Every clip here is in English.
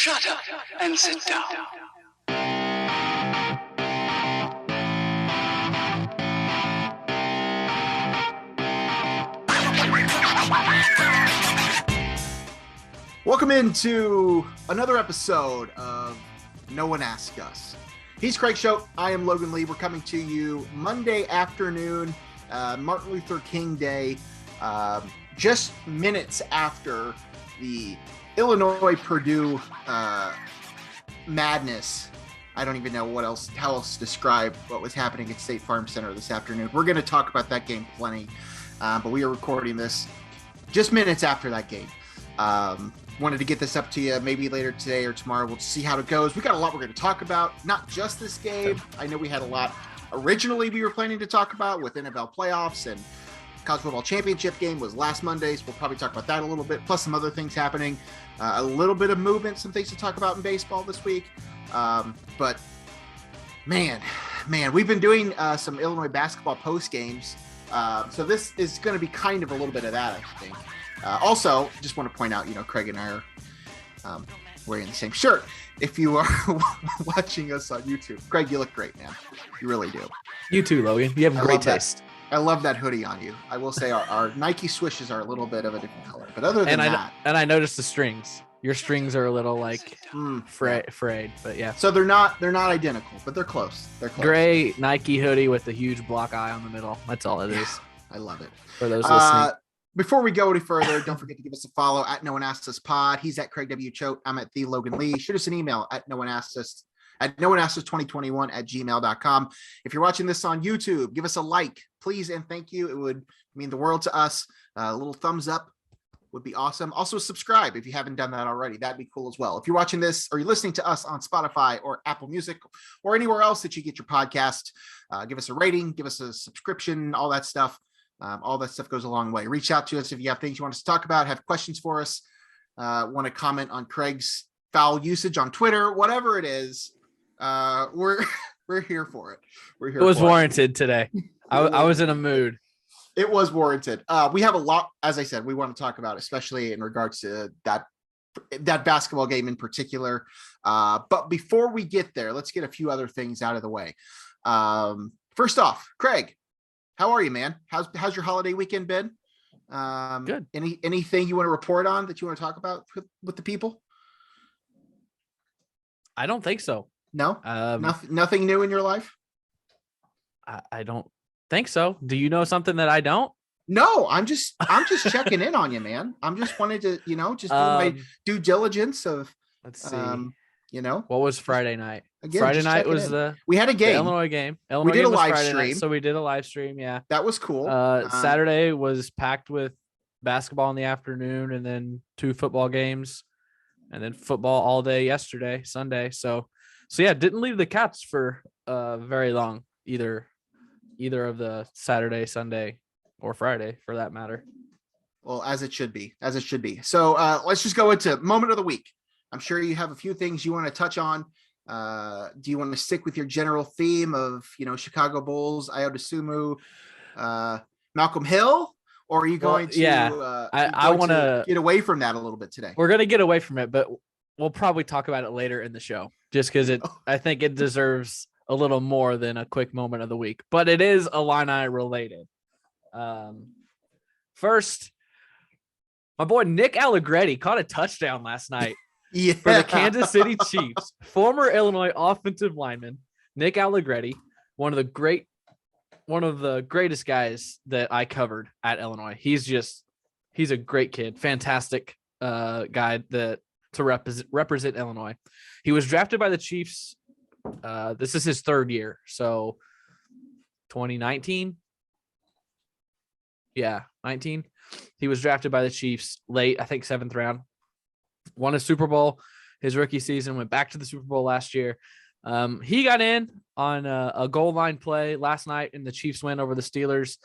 Shut up and sit down. Welcome into another episode of No One Asked Us. He's Craig Choate. I am Logan Lee. We're coming to you Monday afternoon, Martin Luther King Day, just minutes after the Illinois Purdue madness. I don't even know how else to describe what was happening at State Farm Center this afternoon. We're going to talk about that game plenty, but we are recording this just minutes after that game. Wanted to get this up to you maybe later today or tomorrow. We'll see how it goes. We got a lot we're going to talk about, not just this game. I know we had a lot originally we were planning to talk about with NFL playoffs, and College Football Championship game was last Monday, so we'll probably talk about that a little bit, plus some other things happening. A little bit of movement, some things to talk about in baseball this week. But man, we've been doing some Illinois basketball post games. So this is going to be kind of a little bit of that, I think. Also, just want to point out, Craig and I are wearing the same shirt. If you are watching us on YouTube, Craig, you look great, man. You really do. You too, Logan. You have great taste. I love that hoodie on you. I will say our Nike swishes are a little bit of a different color, but other than that, I noticed the strings. Your strings are a little frayed, but yeah. So they're not identical, but they're close. They're close. Gray Nike hoodie with a huge block eye on the middle. That's all it is. I love it. For those listening. Before we go any further, don't forget to give us a follow at No One Asked Us Pod. He's at Craig W. Choate. I'm at the Logan Lee. Shoot us an email at nooneaskedus2021@gmail.com. If you're watching this on YouTube, give us a like, please and thank you. It would mean the world to us. A little thumbs up would be awesome. Also, subscribe if you haven't done that already. That'd be cool as well. If you're watching this or you're listening to us on Spotify or Apple Music or anywhere else that you get your podcast, give us a rating, give us a subscription, all that stuff. All that stuff goes a long way. Reach out to us if you have things you want us to talk about, have questions for us, want to comment on Craig's foul usage on Twitter, whatever it is. We're here for it. We're here. It was warranted today. I was in a mood. It was warranted. We have a lot, as I said, we want to talk about, especially in regards to that basketball game in particular. But before we get there, let's get a few other things out of the way. First off, Craig, how are you, man? How's your holiday weekend been? Good. Anything you want to report on that you want to talk about with the people? I don't think so. No, nothing new in your life. I don't think so. Do you know something that I don't? No, I'm just checking in on you, man. I'm just wanted to, just do my due diligence of. Let's see. What was Friday night? Again, Friday night was we had a game, the Illinois game. We did a live Friday stream, night, so we did a live stream. Yeah, that was cool. Saturday was packed with basketball in the afternoon, and then 2 football games, and then football all day yesterday, Sunday. So yeah, didn't leave the Cats for very long either of the Saturday, Sunday, or Friday for that matter. Well, as it should be. So let's just go into moment of the week. I'm sure you have a few things you want to touch on. Do you want to stick with your general theme of, Chicago Bulls, Iota Sumu, Malcolm Hill, or are you going to? Yeah, I want to get away from that a little bit today. We're going to get away from it, but we'll probably talk about it later in the show, just because I think it deserves a little more than a quick moment of the week. But it is Illini related. First, my boy Nick Allegretti caught a touchdown last night. Yeah. For the Kansas City Chiefs. Former Illinois offensive lineman Nick Allegretti, one of the greatest guys that I covered at Illinois. He's a great kid, fantastic guy to represent Illinois. He was drafted by the Chiefs. This is his 3rd year, so 2019. Yeah, 19. He was drafted by the Chiefs late, I think 7th round. Won a Super Bowl his rookie season, went back to the Super Bowl last year. He got in on a goal line play last night in the Chiefs win over the Steelers,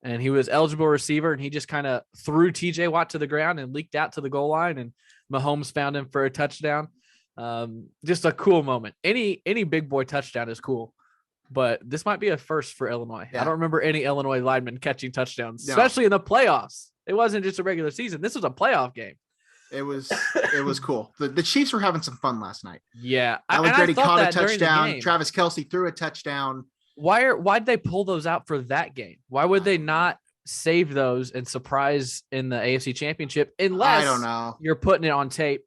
and he was eligible receiver, and he just kind of threw TJ Watt to the ground and leaked out to the goal line, and Mahomes found him for a touchdown. Just a cool moment. Any big boy touchdown is cool, but this might be a first for Illinois. Yeah. I don't remember any Illinois linemen catching touchdowns, especially in the playoffs. It wasn't just a regular season. This was a playoff game. It was cool. The Chiefs were having some fun last night. Yeah. Allegretti caught a touchdown. Travis Kelce threw a touchdown. Why'd they pull those out for that game? Why would they not save those and surprise in the AFC Championship unless I don't know. You're putting it on tape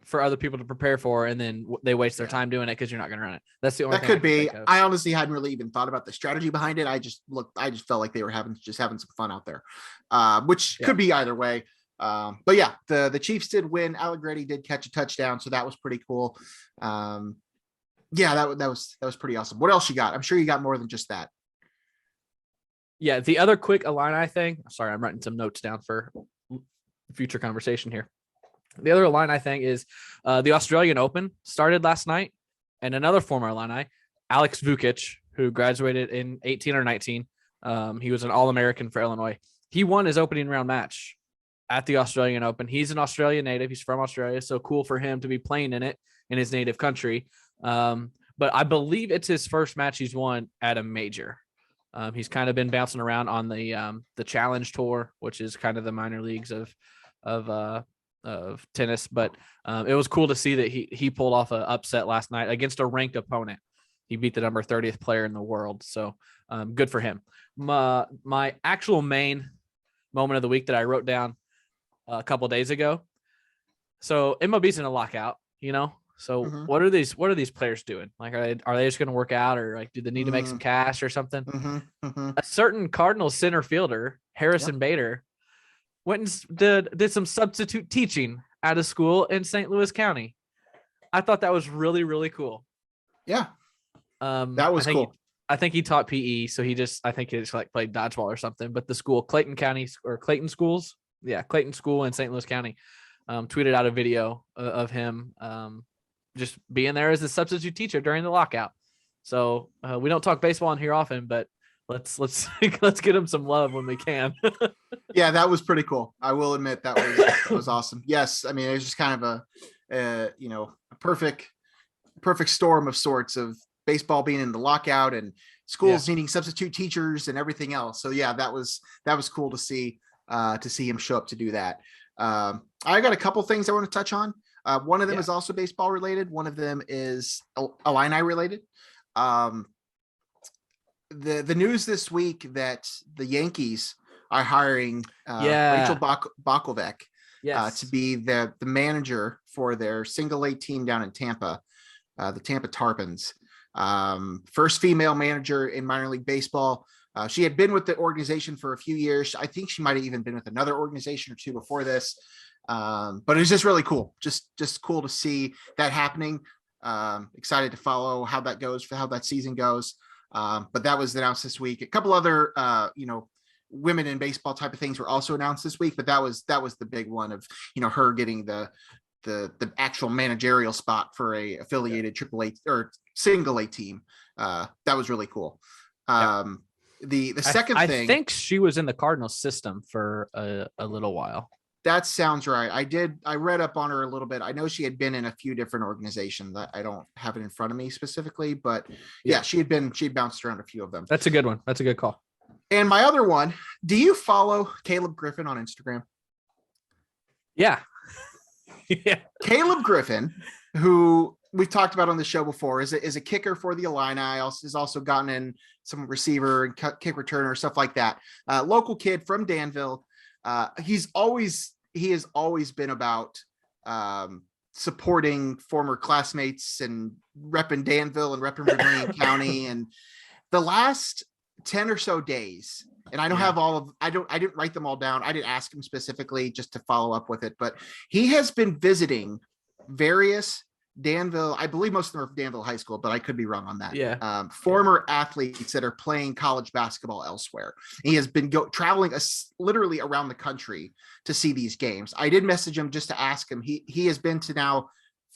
for other people to prepare for, and then they waste their time doing it because you're not going to run it. That's the only thing that could be. I honestly hadn't really even thought about the strategy behind it. I just felt like they were having some fun out there, which could be either way. But yeah, the Chiefs did win. Allegretti did catch a touchdown, so that was pretty cool. Yeah, that was pretty awesome. What else you got? I'm sure you got more than just that. Yeah, the other quick Illini thing. Sorry, I'm writing some notes down for future conversation here. The other Illini thing is the Australian Open started last night, and another former Illini, Alex Vukic, who graduated in 18 or 19. He was an All-American for Illinois. He won his opening round match at the Australian Open. He's an Australian native. He's from Australia, so cool for him to be playing in it in his native country. But I believe it's his first match he's won at a major. He's kind of been bouncing around on the Challenge Tour, which is kind of the minor leagues of tennis, but it was cool to see that he pulled off an upset last night against a ranked opponent. He beat the number 30th player in the world, so good for him. My actual main moment of the week that I wrote down a couple days ago. So MLB's in a lockout, So what are these players doing? Like, are they just going to work out, or like do they need to make some cash or something? A certain Cardinals center fielder, Harrison Bader, went and did some substitute teaching at a school in St. Louis County. I thought that was really, really cool. Yeah. That was cool. I think he taught PE. So he just like played dodgeball or something, but the school, Clayton Schools. Yeah. Clayton School in St. Louis County, tweeted out a video of him, just being there as a substitute teacher during the lockout. So we don't talk baseball in here often, but let's get him some love when we can. Yeah, that was pretty cool. I will admit that was awesome. Yes, I mean, it was just kind of a perfect storm of sorts of baseball being in the lockout and schools needing substitute teachers and everything else. So yeah, that was cool to see him show up to do that. I got a couple things I want to touch on. One of them is also baseball related. One of them is Illini related. The news this week that the Yankees are hiring Rachel Bakovec to be the manager for their single A team down in Tampa, the Tampa Tarpons. First female manager in minor league baseball. She had been with the organization for a few years. I think she might have even been with another organization or two before this. But it's just really cool. Just cool to see that happening. Excited to follow how that goes, for how that season goes. But that was announced this week. A couple other, women in baseball type of things were also announced this week, but that was the big one of, her getting the actual managerial spot for a affiliated AAA or single A team. That was really cool. The second thing, I think she was in the Cardinals system for a little while. That sounds right. I read up on her a little bit. I know she had been in a few different organizations. I don't have it in front of me specifically, but yeah, she'd bounced around a few of them. That's a good one. That's a good call. And my other one, do you follow Caleb Griffin on Instagram? Yeah. Yeah. Caleb Griffin, who we've talked about on the show before, is a kicker for the Illini. Has also gotten in some receiver and kick returner, stuff like that. Local kid from Danville. He has always been about supporting former classmates and repping Danville and repping Vermilion County. And the last 10 or so days, and I don't have I didn't write them all down. I didn't ask him specifically just to follow up with it, but he has been visiting various Danville, I believe most of them are Danville High School, but I could be wrong on that. Yeah. Former athletes that are playing college basketball elsewhere. He has been traveling literally around the country to see these games. I did message him just to ask him. He has been to now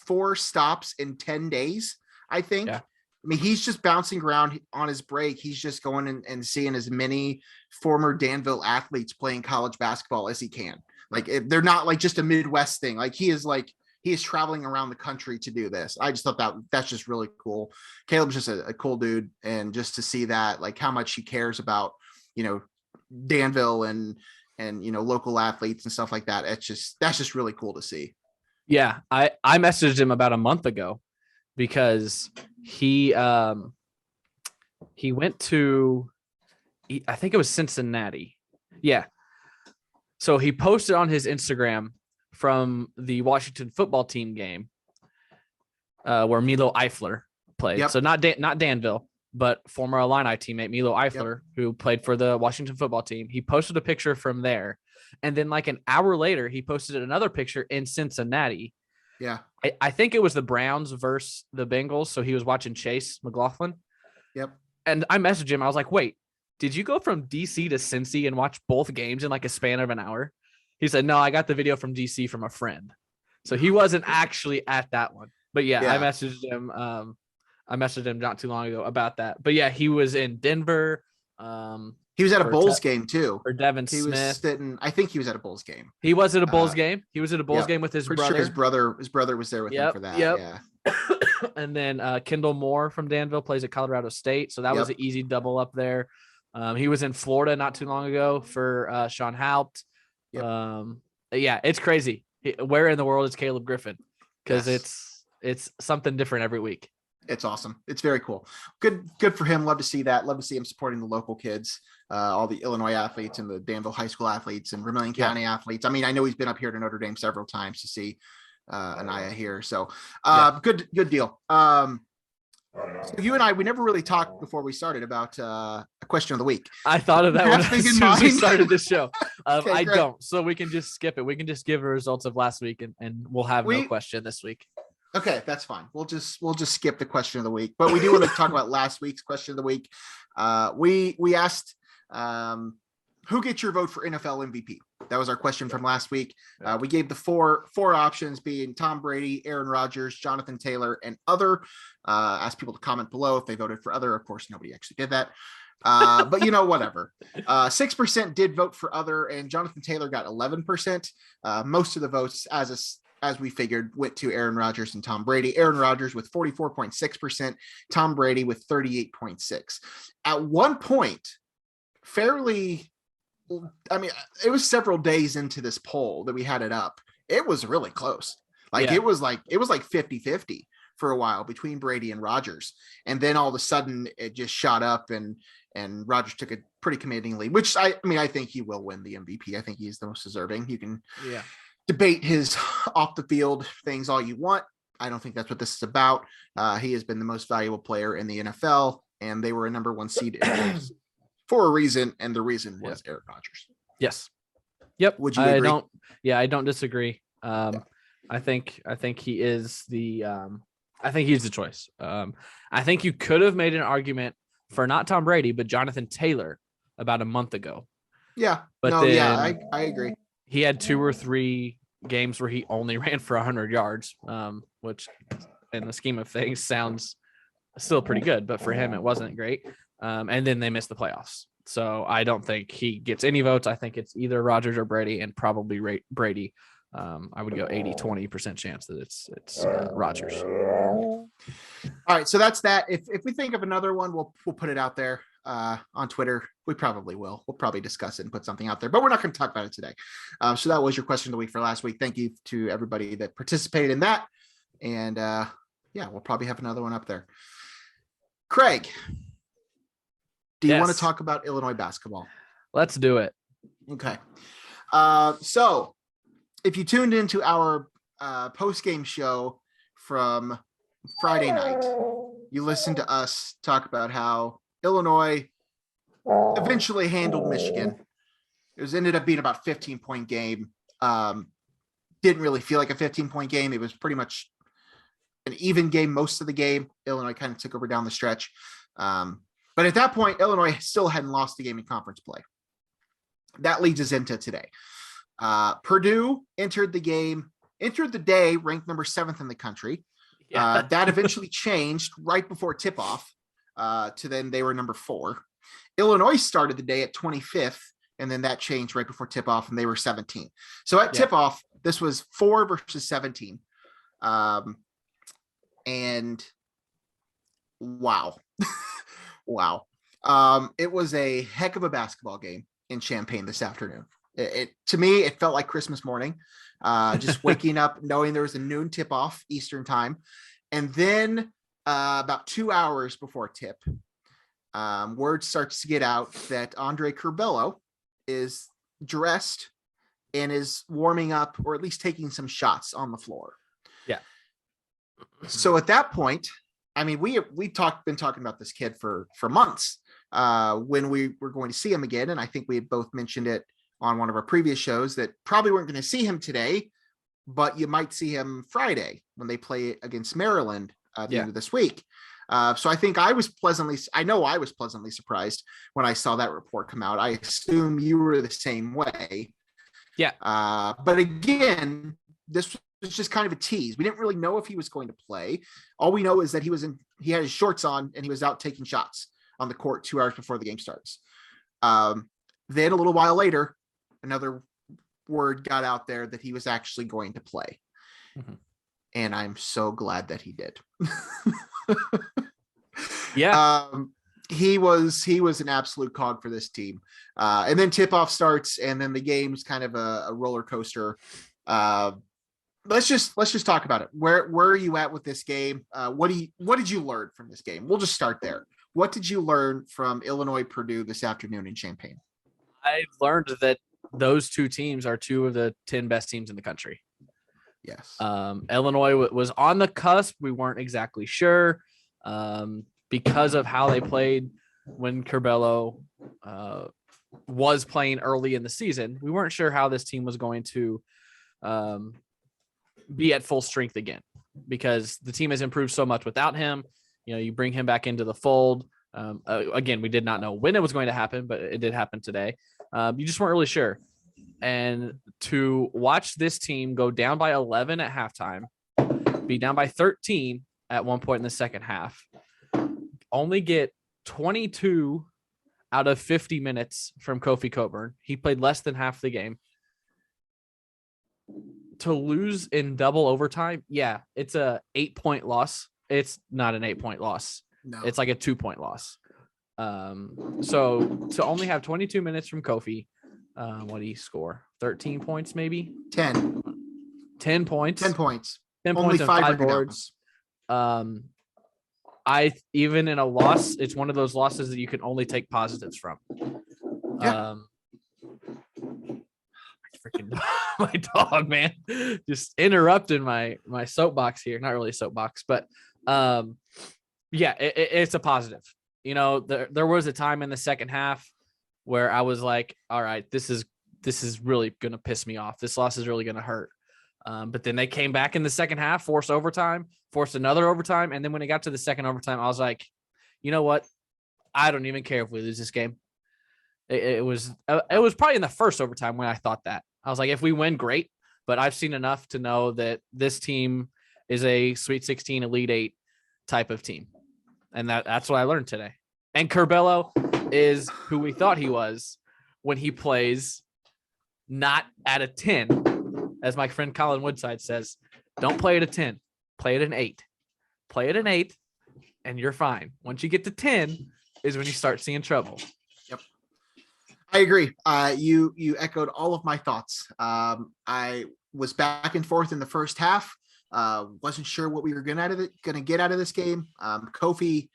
4 stops in 10 days, I think. Yeah. I mean, he's just bouncing around on his break. He's just going and seeing as many former Danville athletes playing college basketball as he can. Like, they're not like just a Midwest thing. Like, he is traveling around the country to do this. I just thought that's just really cool. Caleb's just a cool dude. And just to see that, like, how much he cares about, Danville and and local athletes and stuff like that. That's just really cool to see. Yeah, I messaged him about a month ago because he went to, I think it was Cincinnati. Yeah. So he posted on his Instagram from the Washington football team game where Milo Eifler played. Yep. So not Danville, but former Illini teammate Milo Eifler, who played for the Washington football team. He posted a picture from there. And then like an hour later, he posted another picture in Cincinnati. Yeah. I think it was the Browns versus the Bengals. So he was watching Chase McLaughlin. Yep. And I messaged him. I was like, wait, did you go from DC to Cincy and watch both games in like a span of an hour? He said, no, I got the video from DC from a friend. So he wasn't actually at that one. But yeah. I messaged him. I messaged him not too long ago about that. But yeah, he was in Denver. He was at a Bulls game too. Or Devin he Smith. Was sitting, I think he was at a Bulls game. He was at a Bulls game. He was at a Bulls game with his Pretty brother. Sure his brother was there with him for that. Yeah. And then Kendall Moore from Danville plays at Colorado State. So that was an easy double up there. He was in Florida not too long ago for Sean Haupt. Yeah, it's crazy. Where in the world is Caleb Griffin? Because it's something different every week. It's awesome. It's very cool. Good for him. Love to see that. Love to see him supporting the local kids, all the Illinois athletes and the Danville High School athletes and Vermilion County athletes. I mean, I know he's been up here to Notre Dame several times to see Anaya here. So good deal. So you and I, we never really talked before we started about a question of the week. I thought of that when as soon as we started the show. Okay, I don't. So we can just skip it. We can just give the results of last week and we'll have no question this week. Okay, that's fine. We'll just skip the question of the week, but we do want to talk about last week's question of the week. We asked who gets your vote for NFL MVP? That was our question from last week. We gave the four options being Tom Brady, Aaron Rodgers, Jonathan Taylor, and other. Asked people to comment below if they voted for other. Of course, nobody actually did that. But whatever. 6% did vote for other, and Jonathan Taylor got 11%. Most of the votes, as we figured, went to Aaron Rodgers and Tom Brady. Aaron Rodgers with 44.6%, Tom Brady with 38.6%. At one point, it was several days into this poll that we had it up. It was really close. It was like 50-50 for a while between Brady and Rodgers. And then all of a sudden it just shot up and Rodgers took a pretty commanding lead, which I think he will win the MVP. I think he's the most deserving. You can debate his off the field things all you want. I don't think that's what this is about. He has been the most valuable player in the NFL, and they were a number one seed for a reason, and the reason was Aaron Rodgers. Yes. Yep. Would you agree? I don't disagree. I think he is I think he's the choice. I think you could have made an argument for not Tom Brady, but Jonathan Taylor about a month ago. Yeah. But I agree. He had 2 or 3 games where he only ran for 100 yards, which in the scheme of things sounds still pretty good, but for him, it wasn't great. And then they missed the playoffs. So I don't think he gets any votes. I think it's either Rodgers or Brady, and probably Brady. I would go 80-20% chance that it's Rodgers. All right. So that's that. If we think of another one, we'll put it out there on Twitter. We probably will. We'll probably discuss it and put something out there, but we're not going to talk about it today. So that was your question of the week for last week. Thank you to everybody that participated in that. And we'll probably have another one up there. Craig, do you want to talk about Illinois basketball? Let's do it. Okay. So if you tuned into our post-game show from Friday night, you listened to us talk about how Illinois eventually handled Michigan. It ended up being about a 15-point game. Didn't really feel like a 15-point game. It was pretty much an even game most of the game. Illinois kind of took over down the stretch. But at that point, Illinois still hadn't lost the game in conference play. That leads us into today. Purdue entered the day ranked number 7th in the country. That eventually changed right before tip-off to then they were number 4. Illinois started the day at 25th, and then that changed right before tip-off, and they were 17. So at tip-off, this was 4 versus 17. And wow. Wow. It was a heck of a basketball game in Champaign this afternoon. To me, it felt like Christmas morning. Just waking up, knowing there was a noon tip off Eastern time. And then about 2 hours before tip, word starts to get out that Andre Curbelo is dressed and is warming up, or at least taking some shots on the floor. Yeah. So at that point, I mean, we've been talking about this kid for months when we were going to see him again. And I think we had both mentioned it on one of our previous shows that probably weren't going to see him today, but you might see him Friday when they play against Maryland at the end of this week. So I think I was pleasantly surprised when I saw that report come out. I assume you were the same way. Yeah. But again, this was just kind of a tease. We didn't really know if he was going to play. All we know is that he had his shorts on and he was out taking shots on the court 2 hours before the game starts. Then a little while later, another word got out there that he was actually going to play. Mm-hmm. And I'm so glad that he did. Yeah. He was an absolute cog for this team. And then tip-off starts, and then the game's kind of a roller coaster. Let's just talk about it. Where are you at with this game? What did you learn from this game? We'll just start there. What did you learn from Illinois Purdue this afternoon in Champaign? I learned that those two teams are two of the 10 best teams in the country. Yes. Illinois was on the cusp. We weren't exactly sure because of how they played when Curbelo was playing early in the season. We weren't sure how this team was going to be at full strength again, because the team has improved so much without him. You know, you bring him back into the fold. Again, we did not know when it was going to happen, but it did happen today. You just weren't really sure. And to watch this team go down by 11 at halftime, be down by 13 at one point in the second half, only get 22 out of 50 minutes from Kofi Cockburn. He played less than half the game. To lose in double overtime, yeah, it's a 8-point loss. It's not an 8-point loss. No. It's like a 2-point loss. So to only have 22 minutes from Kofi, what did he score? 13 points, maybe? 10 points. 10 points. 10 Only points and 5 boards. Even in a loss, it's one of those losses that you can only take positives from. Yeah. Freaking my dog, man, just interrupting my soapbox here. Not really a soapbox, but yeah, it's a positive. You know, there was a time in the second half where I was like, all right, this is really going to piss me off. This loss is really going to hurt. But then they came back in the second half, forced another overtime. And then when it got to the second overtime, I was like, you know what? I don't even care if we lose this game. It was probably in the first overtime when I thought that. I was like, if we win, great. But I've seen enough to know that this team is a Sweet 16, Elite 8 type of team. And that's what I learned today. And Curbelo is who we thought he was when he plays not at a 10. As my friend Colin Woodside says, don't play at a 10. Play at an 8. Play at an 8, and you're fine. Once you get to 10 is when you start seeing trouble. Yep. I agree. You echoed all of my thoughts. I was back and forth in the first half. Wasn't sure what we were going to get out of this game. Kofi,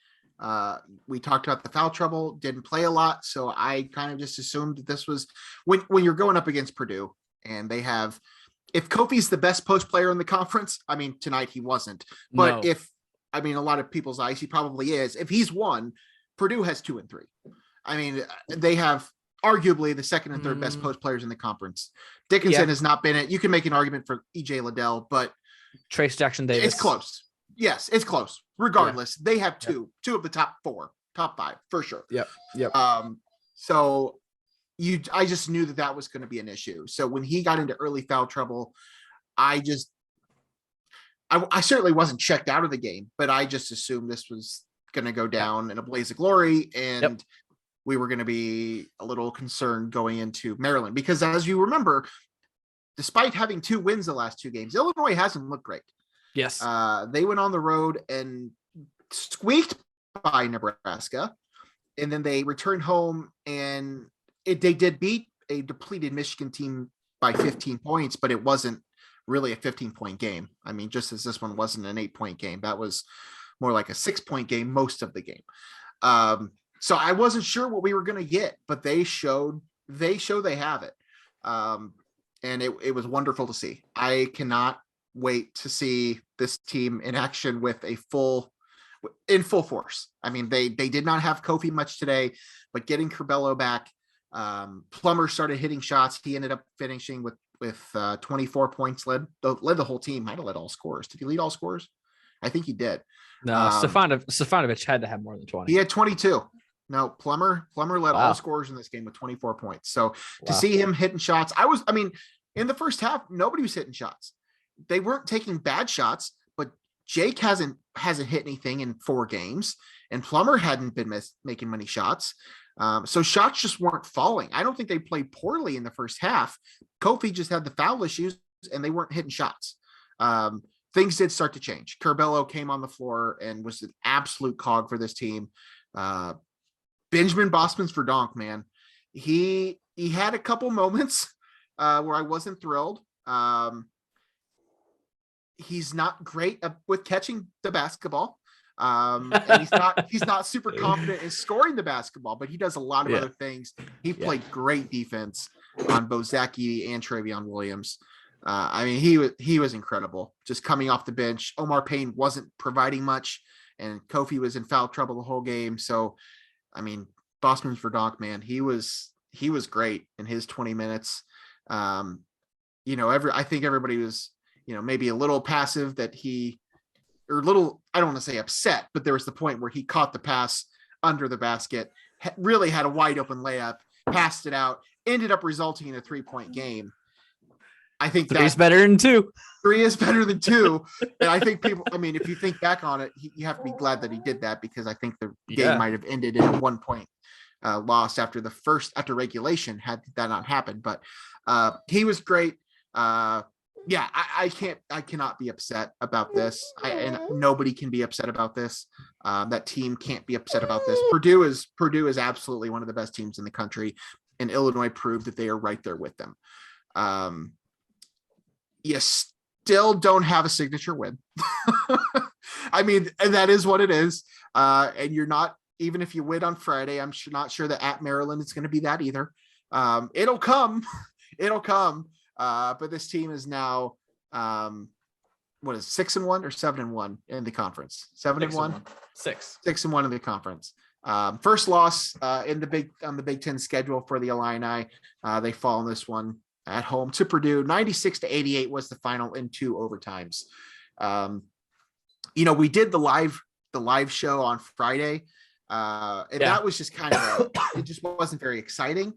we talked about the foul trouble, didn't play a lot. So I kind of just assumed that this was when you're going up against Purdue and they have, if Kofi's the best post player in the conference, I mean, tonight he wasn't, but no. A lot of people's eyes, he probably is. If he's one, Purdue has 2 and 3. I mean, they have arguably the second and third best post players in the conference. Dickinson has not been it. You can make an argument for EJ Liddell, but Trace Jackson Davis. It's close. Yes, it's close. Regardless, they have two of the top 5 for sure. Yep. So I just knew that was going to be an issue. So when he got into early foul trouble, I certainly wasn't checked out of the game, but I just assumed this was going to go down in a blaze of glory, and we were going to be a little concerned going into Maryland, because as you remember, despite having 2 wins the last 2 games, Illinois hasn't looked great. Yes. They went on the road and squeaked by Nebraska, and then they returned home and they did beat a depleted Michigan team by 15 points, but it wasn't really a 15-point game. I mean, just as this one wasn't an 8-point game, that was more like a 6-point game most of the game. So I wasn't sure what we were going to get, but they showed they have it. And it was wonderful to see. I cannot wait to see this team in action with in full force. I mean, they did not have Kofi much today, but getting Curbelo back, Plummer started hitting shots. He ended up finishing with 24 points, led the whole team. Might have led all scorers. Did he lead all scorers? I think he did. No, Stefanovic had to have more than 20. He had 22. No, Plummer led all scorers in this game with 24 points. So to see him hitting shots, in the first half, nobody was hitting shots. They weren't taking bad shots, but Jake hasn't hit anything in 4 games, and Plummer hadn't been making many shots. So shots just weren't falling. I don't think they played poorly in the first half. Kofi just had the foul issues, and they weren't hitting shots. Things did start to change. Curbelo came on the floor and was an absolute cog for this team. Benjamin Bosman's for donk, man. He had a couple moments where I wasn't thrilled. He's not great with catching the basketball. And he's not super confident in scoring the basketball, but he does a lot of other things. He played great defense on Bozaki and Travion Williams. I mean, he was incredible just coming off the bench. Omar Payne wasn't providing much, and Kofi was in foul trouble the whole game. So, I mean, Bosman's for donk, man. He was great in his 20 minutes. I think everybody was, maybe a little passive I don't want to say upset, but there was the point where he caught the pass under the basket, really had a wide open layup, passed it out, ended up resulting in a 3-point game. I think 3 is better than 2. 3 is better than 2. And I think if you think back on it, you have to be glad that he did that, because I think the game might have ended in a 1-point loss after regulation had that not happened. But he was great. I cannot be upset about this. And nobody can be upset about this. That team can't be upset about this. Purdue is absolutely one of the best teams in the country, and Illinois proved that they are right there with them. You still don't have a signature win. I mean, and that is what it is. And you're not, even if you win on Friday, I'm not sure that at Maryland it's going to be that either. It'll come. But this team is now, 6-1 or 7-1 in the conference? 7-1? 6-1 in the conference. First loss on the Big Ten schedule for the Illini. They fall in this one at home to Purdue. 96-88 was the final in 2 overtimes. We did the live show on Friday. That was just kind of it just wasn't very exciting.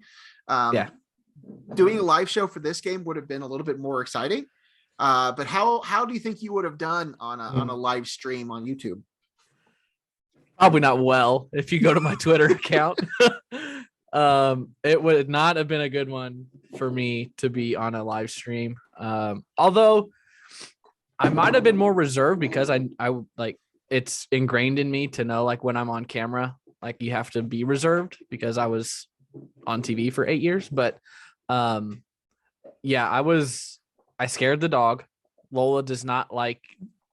Doing a live show for this game would have been a little bit more exciting. But how do you think you would have done on a live stream on YouTube? Probably not well. If you go to my Twitter account, it would not have been a good one for me to be on a live stream. Although I might have been more reserved, because I like, it's ingrained in me to know, like, when I'm on camera, like, you have to be reserved, because I was on TV for 8 years. But I scared the dog. Lola does not like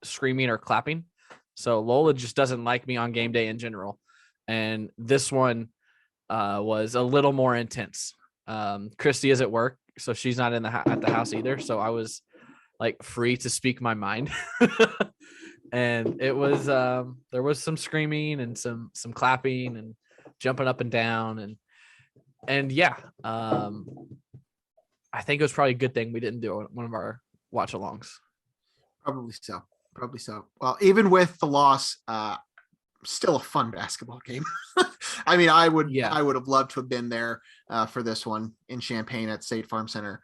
screaming or clapping. So Lola just doesn't like me on game day in general. And this one was a little more intense. Christy is at work, so she's not at the house either. So I was like free to speak my mind. And it was, there was some screaming and some clapping and jumping up and down. And I think it was probably a good thing we didn't do one of our watch alongs. Probably so. Well, even with the loss, still a fun basketball game. I mean, I would have loved to have been there for this one in Champaign at State Farm Center.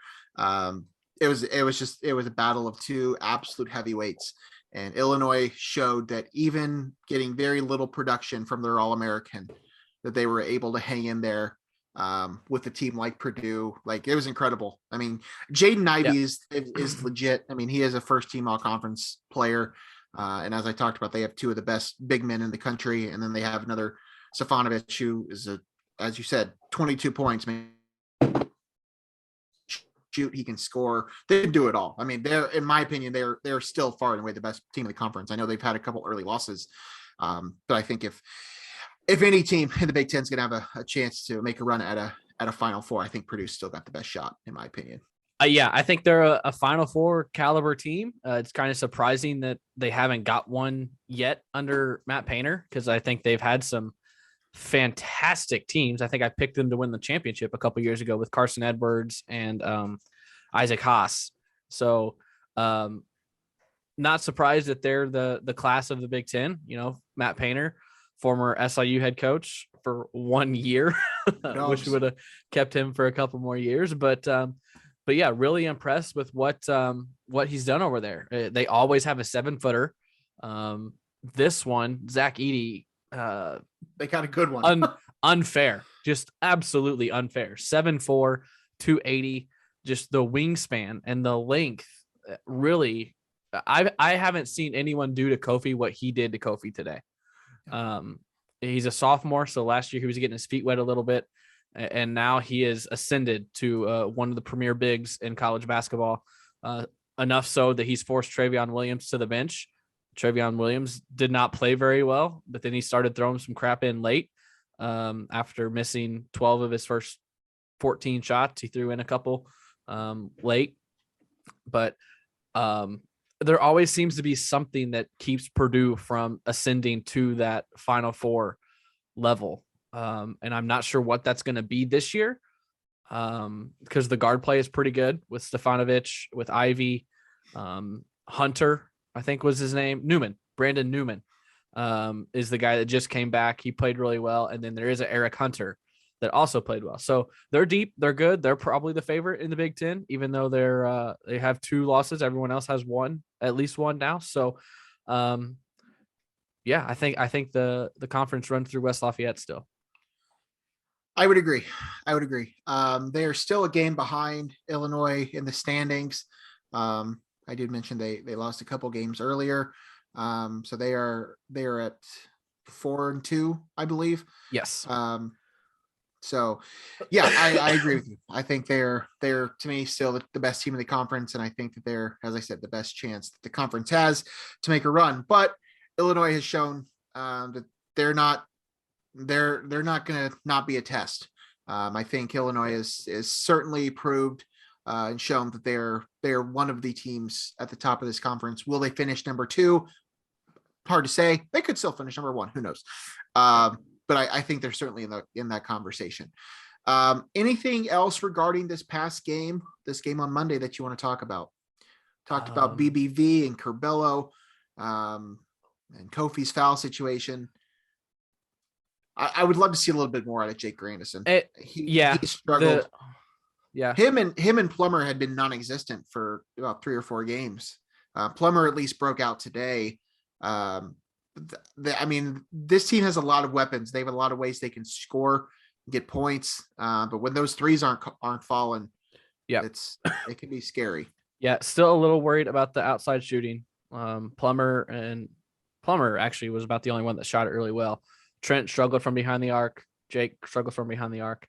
It was a battle of 2 absolute heavyweights, and Illinois showed that even getting very little production from their All-American, that they were able to hang in there with a team like Purdue. Like, it was incredible. I mean, Jaden Ivey is legit. I mean, he is a first-team all-conference player. And as I talked about, they have 2 of the best big men in the country. And then they have another Stefanovic, who is, as you said, 22 points. Man, shoot, he can score. They can do it all. I mean, in my opinion, they're still far and away the best team in the conference. I know they've had a couple early losses, but I think if any team in the Big Ten is going to have a chance to make a run at a Final Four, I think Purdue's still got the best shot, in my opinion. Yeah, I think they're a Final Four caliber team. It's kind of surprising that they haven't got one yet under Matt Painter, because I think they've had some fantastic teams. I think I picked them to win the championship a couple years ago with Carson Edwards and Isaac Haas. So not surprised that they're the class of the Big Ten. You know, Matt Painter, former SIU head coach for 1 year. Wish we would have kept him for a couple more years, but yeah, really impressed with what he's done over there. They always have a 7-footer. This one, Zach Edey, they got a good one. Unfair, just absolutely unfair. 7'4", 280, just the wingspan and the length. Really, I haven't seen anyone do to Kofi what he did to Kofi today. He's a sophomore, so last year he was getting his feet wet a little bit, and now he is ascended to one of the premier bigs in college basketball, enough so that he's forced Travion Williams to the bench. Travion Williams did not play very well, but then he started throwing some crap in late after missing 12 of his first 14 shots. He threw in a couple late, but there always seems to be something that keeps Purdue from ascending to that Final Four level. And I'm not sure what that's going to be this year, because the guard play is pretty good with Stefanovic, with Ivy, Hunter, I think was his name. Brandon Newman is the guy that just came back. He played really well. And then there is an Eric Hunter that also played well. So they're deep. They're good. They're probably the favorite in the Big Ten, even though they have 2 losses. Everyone else has at least one now. So yeah, I think the conference runs through West Lafayette still. I would agree. They are still a game behind Illinois in the standings. I did mention they lost a couple games earlier. So they are at 4-2, I believe. Yes. So yeah, I agree with you. I think they're to me still the best team in the conference. And I think that they're, as I said, the best chance that the conference has to make a run, but Illinois has shown that they're not going to not be a test. I think Illinois is certainly proved and shown that they're one of the teams at the top of this conference. Will they finish number 2? Hard to say. They could still finish number 1. Who knows? But I think they're certainly in that conversation. Anything else regarding this game on Monday that you want to talk about? Talked about BBV and Curbelo and Kofi's foul situation. I would love to see a little bit more out of Jake Grandison. He struggled. Him and Plummer had been non-existent for about 3 or 4 games. Plummer at least broke out today. I mean, this team has a lot of weapons. They have a lot of ways they can score, get points. But when those threes aren't falling, it can be scary. Yeah, still a little worried about the outside shooting. Plummer actually was about the only one that shot it really well. Trent struggled from behind the arc. Jake struggled from behind the arc.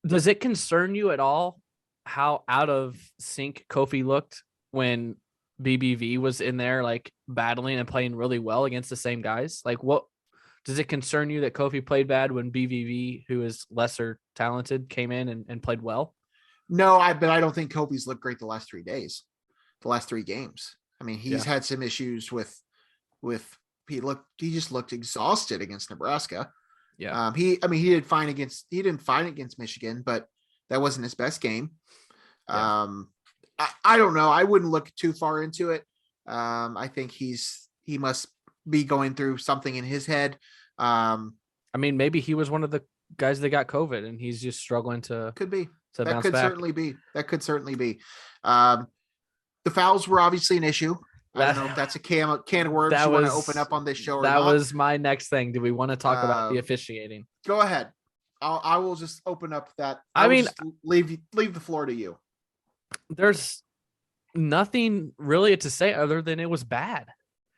Does it concern you at all how out of sync Kofi looked when BBV was in there, like battling and playing really well against the same guys? Like, what does it concern you that Kofi played bad when BBV, who is lesser talented, came in and played well? No, but I don't think Kofi's looked great the last 3 games. I mean, he's had some issues with he just looked exhausted against Nebraska. Yeah. He didn't fight against Michigan, but that wasn't his best game. Yeah. I don't know. I wouldn't look too far into it. I think he must be going through something in his head. I mean, maybe he was one of the guys that got COVID and he's just struggling to. Could be. That could certainly be. The fouls were obviously an issue. I don't know if that's a can of worms you want to open up on this show or not. That was my next thing. Do we want to talk about the officiating? Go ahead. I will just open up that. Leave the floor to you. There's nothing really to say other than it was bad.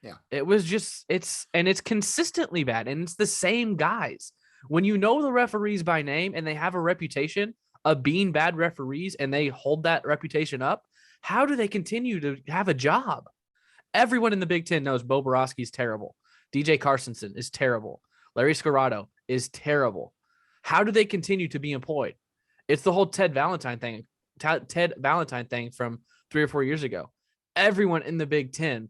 Yeah. It was just, it's consistently bad. And it's the same guys. When you know the referees by name and they have a reputation, of being bad referees and they hold that reputation up, how do they continue to have a job? Everyone in the Big Ten knows Bo Borowski is terrible. DJ Carsonson is terrible. Larry Scarrato is terrible. How do they continue to be employed? It's the whole Ted Valentine thing from 3 or 4 years ago. Everyone in the Big Ten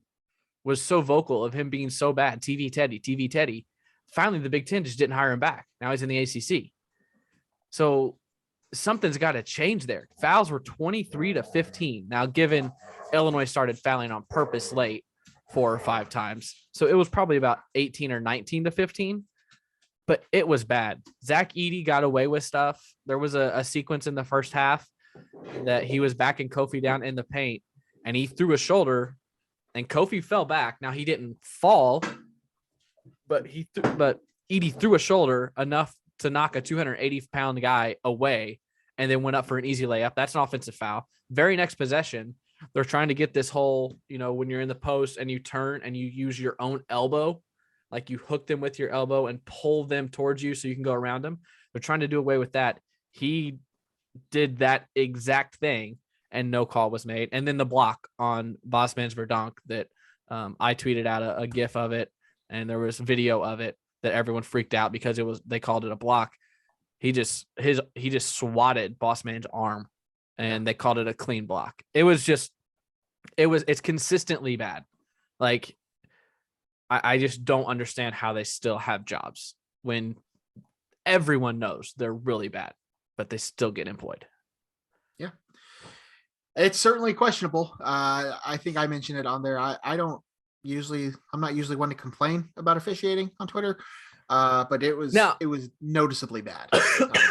was so vocal of him being so bad. TV Teddy. Finally, the Big Ten just didn't hire him back. Now he's in the ACC. So something's got to change there. Fouls were 23-15. Now, given Illinois started fouling on purpose late 4 or 5 times, so it was probably about 18 or 19-15, but it was bad. Zach Edey got away with stuff. There was a sequence in the first half that he was backing Kofi down in the paint, and he threw a shoulder, and Kofi fell back. Now, he didn't fall, but Edey threw a shoulder enough to knock a 280-pound guy away and then went up for an easy layup. That's an offensive foul. Very next possession, they're trying to get this whole, when you're in the post and you turn and you use your own elbow, like you hook them with your elbow and pull them towards you so you can go around them. They're trying to do away with that. He did that exact thing and no call was made. And then the block on Bosman's Verdonk that I tweeted out a GIF of it, and there was video of it that everyone freaked out because they called it a block. He just swatted Bossman's arm and they called it a clean block. It's consistently bad. Like, I just don't understand how they still have jobs when everyone knows they're really bad, but they still get employed. Yeah. It's certainly questionable. I think I mentioned it on there. I'm not usually one to complain about officiating on Twitter, but it was noticeably bad.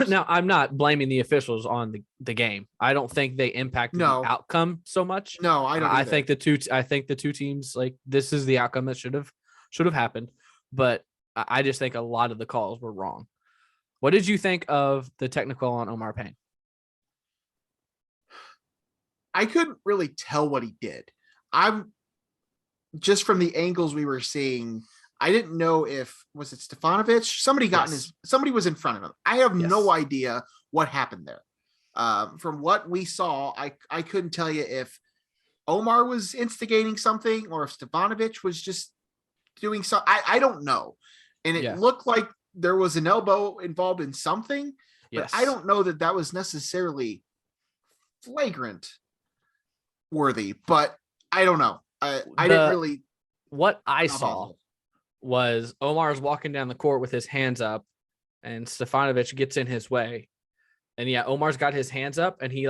Now, I'm not blaming the officials on the game. I don't think they impacted the outcome so much. No, I don't. I think the two teams, like, this is the outcome that should have happened, but I just think a lot of the calls were wrong. What did you think of the technical on Omar Payne? I couldn't really tell what he did. Just from the angles we were seeing, I didn't know was it Stefanovic? Somebody was in front of him. I have no idea what happened there. From what we saw, I couldn't tell you if Omar was instigating something or if Stefanovic was just doing something. I don't know. And it looked like there was an elbow involved in something, but I don't know that was necessarily flagrant worthy, but I don't know. I didn't really. What I saw was Omar's walking down the court with his hands up, and Stefanovic gets in his way. And Omar's got his hands up, and he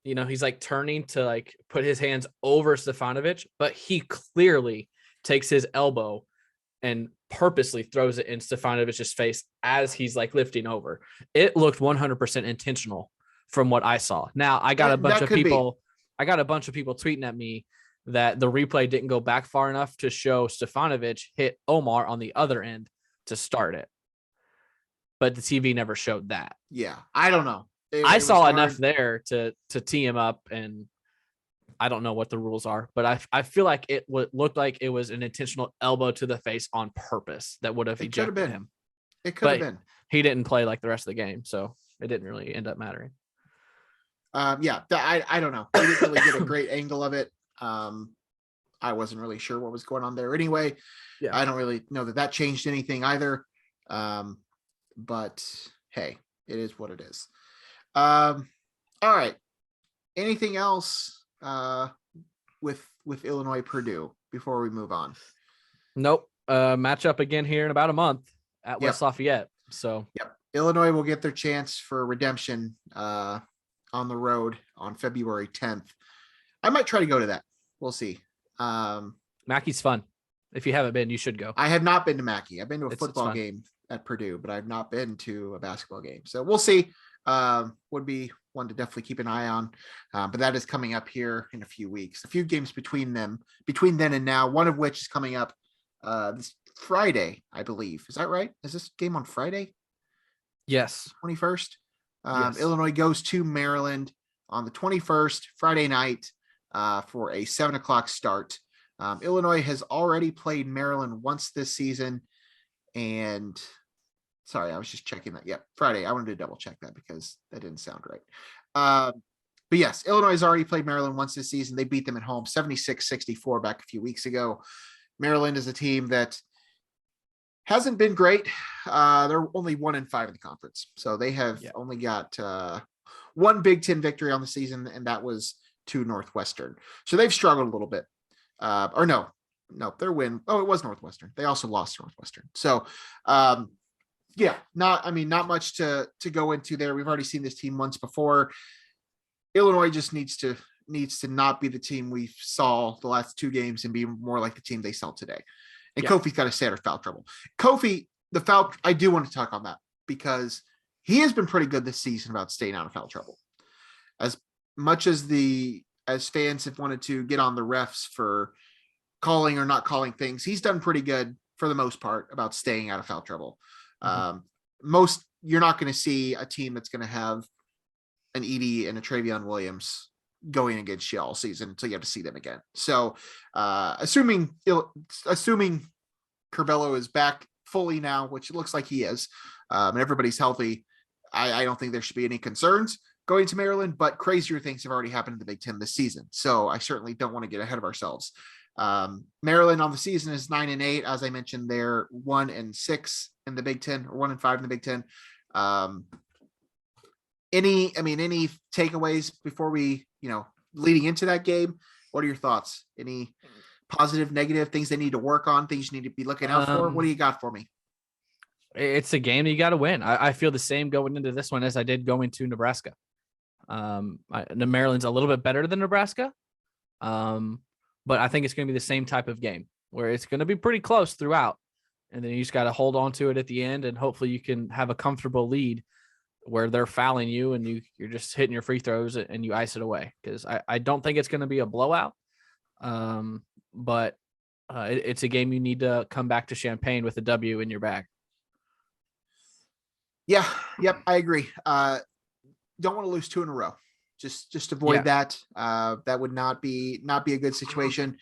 he's like turning to like put his hands over Stefanovic, but he clearly takes his elbow and purposely throws it in Stefanovic's face as he's like lifting over. It looked 100% intentional from what I saw. Now I got a bunch of people tweeting at me that the replay didn't go back far enough to show Stefanovic hit Omar on the other end to start it. But the TV never showed that. Yeah, I don't know. I saw enough there to tee him up, and I don't know what the rules are, but I feel like it looked like it was an intentional elbow to the face on purpose that would have ejected him. It could have been. He didn't play like the rest of the game, so it didn't really end up mattering. I don't know. We didn't really get a great angle of it. I wasn't really sure what was going on there anyway. Yeah. I don't really know that changed anything either. But hey, it is what it is. All right. Anything else with Illinois Purdue before we move on? Nope. Matchup again here in about a month at West Lafayette. So Illinois will get their chance for redemption on the road on February 10th. I might try to go to that. We'll see. Mackey's fun. If you haven't been, you should go. I have not been to Mackey. I've been to a football game at Purdue, but I've not been to a basketball game. So we'll see. Would be one to definitely keep an eye on. But that is coming up here in a few weeks. A few games between then and now, one of which is coming up this Friday, I believe. Is that right? Is this game on Friday? Yes. 21st. Yes. Illinois goes to Maryland on the 21st, Friday night, for a 7:00 start. Illinois has already played Maryland once this season, and Sorry, I was just checking that. Yep, Friday. I wanted to double check that because that didn't sound right. But yes, Illinois has already played Maryland once this season. They beat them at home 76-64 back a few weeks ago. Maryland is a team that hasn't been great. They're only 1-5 in the conference. So they have only got one Big Ten victory on the season, and that was to Northwestern. So they've struggled a little bit. No, their win. Oh, it was Northwestern. They also lost to Northwestern. So not much to go into there. We've already seen this team once before. Illinois just needs to not be the team we saw the last two games and be more like the team they saw today. And Kofi's got to stay out of foul trouble. Kofi, the foul, I do want to talk on that because he has been pretty good this season about staying out of foul trouble. As much as fans have wanted to get on the refs for calling or not calling things, he's done pretty good for the most part about staying out of foul trouble. You're not going to see a team that's going to have an Edie and a Travion Williams going against you all season until you have to see them again. So assuming Curbelo is back fully now, which it looks like he is, and everybody's healthy, I don't think there should be any concerns going to Maryland, but crazier things have already happened in the Big Ten this season. So I certainly don't want to get ahead of ourselves. Maryland on the season is 9-8. As I mentioned, they're 1-6 in the Big Ten, or 1-5 in the Big Ten. Any takeaways before we, leading into that game? What are your thoughts? Any positive, negative things they need to work on, things you need to be looking out for? What do you got for me? It's a game that you got to win. I feel the same going into this one as I did going to Nebraska. Maryland's a little bit better than Nebraska. But I think it's going to be the same type of game where it's going to be pretty close throughout. And then you just got to hold on to it at the end. And hopefully you can have a comfortable lead where they're fouling you and you're just hitting your free throws and you ice it away. Because I don't think it's going to be a blowout. But it's a game you need to come back to Champaign with a W in your bag. Yeah. Yep. I agree. Don't want to lose two in a row. Just avoid that. That would not be a good situation.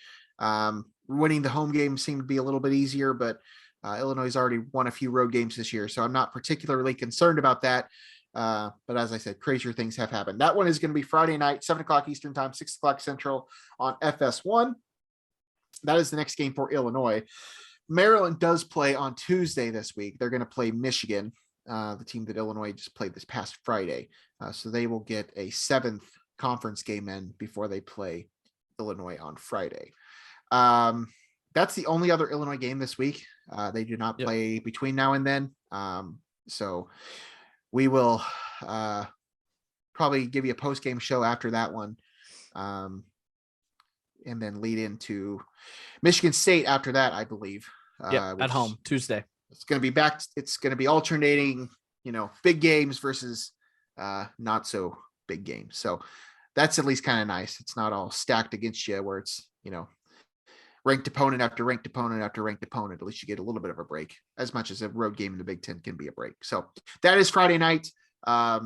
Winning the home game seemed to be a little bit easier, but Illinois has already won a few road games this year, so I'm not particularly concerned about that. But as I said, crazier things have happened. That one is going to be Friday night, 7:00 Eastern time, 6:00 Central on FS1. That is the next game for Illinois. Maryland does play on Tuesday this week. They're going to play Michigan, the team that Illinois just played this past Friday. So they will get a 7th conference game in before they play Illinois on Friday. That's the only other Illinois game this week. They do not play between now and then. So we will probably give you a post-game show after that one. And then lead into Michigan State after that, I believe. At home, Tuesday. It's going to be back. It's going to be alternating, big games versus not so big games. So that's at least kind of nice. It's not all stacked against you where it's, ranked opponent after ranked opponent after ranked opponent. At least you get a little bit of a break, as much as a road game in the Big Ten can be a break. So that is Friday night. I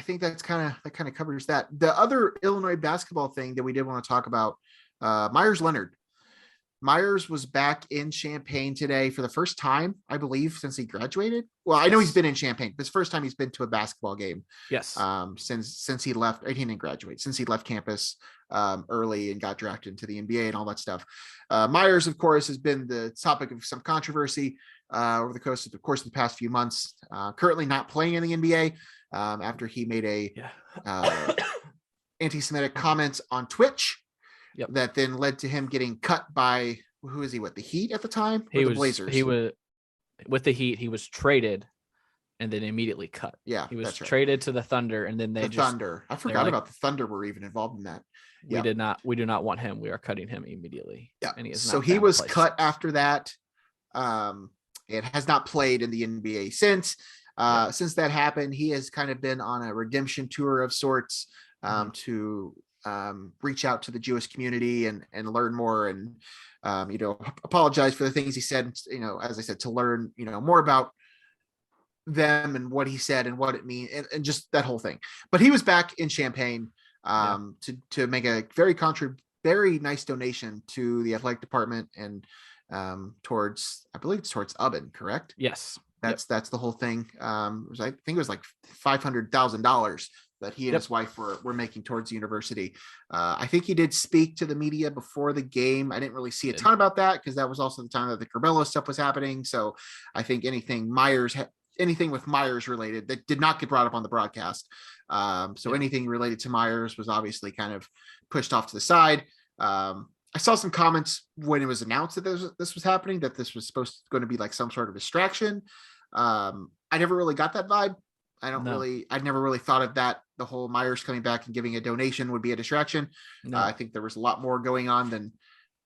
think that kind of covers that. The other Illinois basketball thing that we did want to talk about, Myers Leonard. Myers was back in Champaign today for the first time, I believe, since he graduated. Well, I know he's been in Champaign, but it's the first time he's been to a basketball game. Yes. Since he left, he didn't graduate, since he left campus early and got drafted into the NBA and all that stuff. Myers, of course, has been the topic of some controversy over the course of the past few months. Currently not playing in the NBA after he made a anti-Semitic comments on Twitch. Yep. That then led to him getting cut by, who is he with, the Heat at the time? He was Blazers. He was with the Heat. He was traded and then immediately cut. Yeah, he was traded to the Thunder, and then Thunder. I forgot about the Thunder were even involved in that. We did not. We do not want him. We are cutting him immediately. Yeah. And he was cut after that. It has not played in the NBA since. Since that happened, he has kind of been on a redemption tour of sorts to reach out to the Jewish community and learn more and apologize for the things he said, as I said, to learn more about them and what he said and what it means and just that whole thing. But he was back in Champaign to make a very nice donation to the athletic department and towards, I believe it's towards Ubben, correct? Yes. That's the whole thing. I think it was like $500,000 that he and his wife were making towards the university. I think he did speak to the media before the game. I didn't really see a ton about that because that was also the time that the Curbelo stuff was happening. So I think anything with Myers related that did not get brought up on the broadcast. Anything related to Myers was obviously kind of pushed off to the side. I saw some comments when it was announced that this was happening, that this was going to be like some sort of distraction. I never really got that vibe. I never really thought of that. The whole Myers coming back and giving a donation would be a distraction. No. I think there was a lot more going on than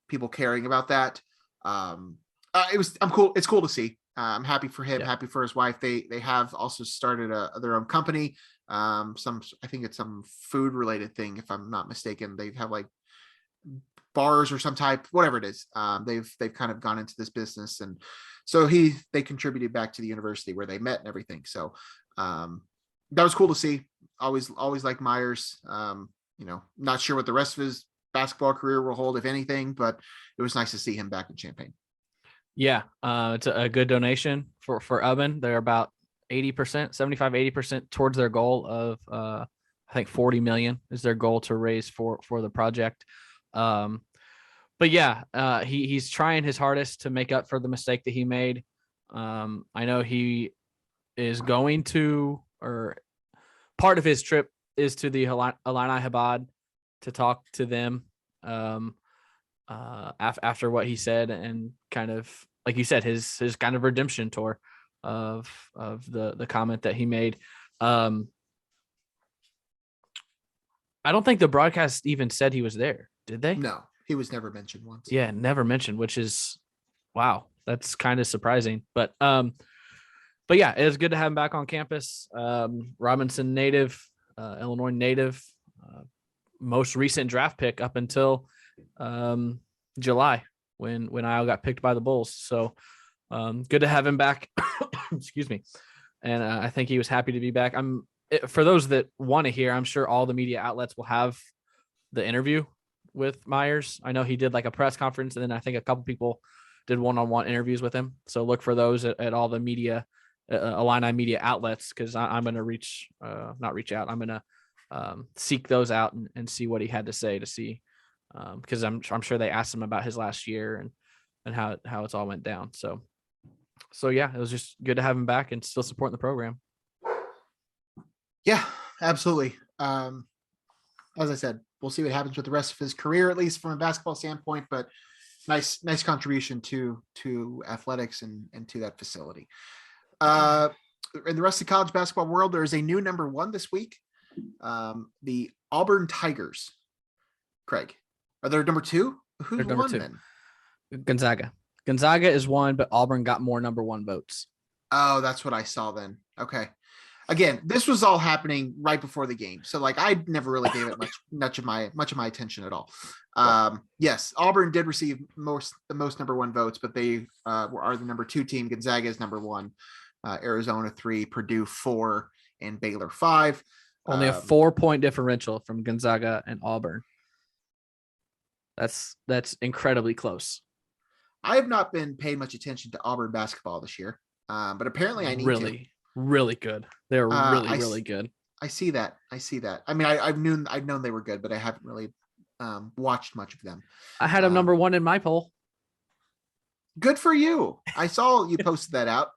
people caring about that. I'm cool. It's cool to see. I'm happy for him, happy for his wife. They have also started their own company. I think it's some food related thing, if I'm not mistaken. They have like bars or some type, whatever it is. They've kind of gone into this business, and so they contributed back to the university where they met and everything. So that was cool to see. Always like Myers. Not sure what the rest of his basketball career will hold, if anything, but it was nice to see him back in Champaign. Yeah, it's a good donation for Ubben. They're about 80% towards their goal of I think 40 million is their goal to raise for the project. But yeah, he's trying his hardest to make up for the mistake that he made. I know he is going to, or part of his trip is to the Illini Chabad to talk to them after what he said, and kind of, like you said, his kind of redemption tour of the comment that he made. I don't think the broadcast even said he was there, did they? No, he was never mentioned once. Yeah, never mentioned, which is, wow, that's kind of surprising. But yeah, it was good to have him back on campus. Robinson native, Illinois native, most recent draft pick up until July when Iowa got picked by the Bulls. So good to have him back. Excuse me. And I think he was happy to be back. For those that want to hear, I'm sure all the media outlets will have the interview with Myers. I know he did like a press conference, and then I think a couple people did one-on-one interviews with him. So look for those at all the media, Illini media outlets, because I'm going to not reach out. I'm going to seek those out and see what he had to say, to see, because I'm sure they asked him about his last year and how it's all went down. So yeah, it was just good to have him back and still supporting the program. Yeah, absolutely. As I said, we'll see what happens with the rest of his career, at least from a basketball standpoint, but nice contribution to athletics and to that facility. In the rest of the college basketball world, there is a new number one this week. The Auburn Tigers. Craig, are they number two? Who's number two? Then? Gonzaga. Gonzaga is one, but Auburn got more number one votes. Oh, that's what I saw then. Okay. Again, this was all happening right before the game, so like I never really gave it much of my attention at all. Yes, Auburn did receive the most number one votes, but they are the number two team. Gonzaga is number one, Arizona 3, Purdue 4, and Baylor 5. Only a 4-point differential from Gonzaga and Auburn. That's incredibly close. I have not been paying much attention to Auburn basketball this year, but apparently I need to. Really good. They're really good. I see that. I mean, I've known they were good, but I haven't really watched much of them. I had them number one in my poll. Good for you. I saw you posted that out.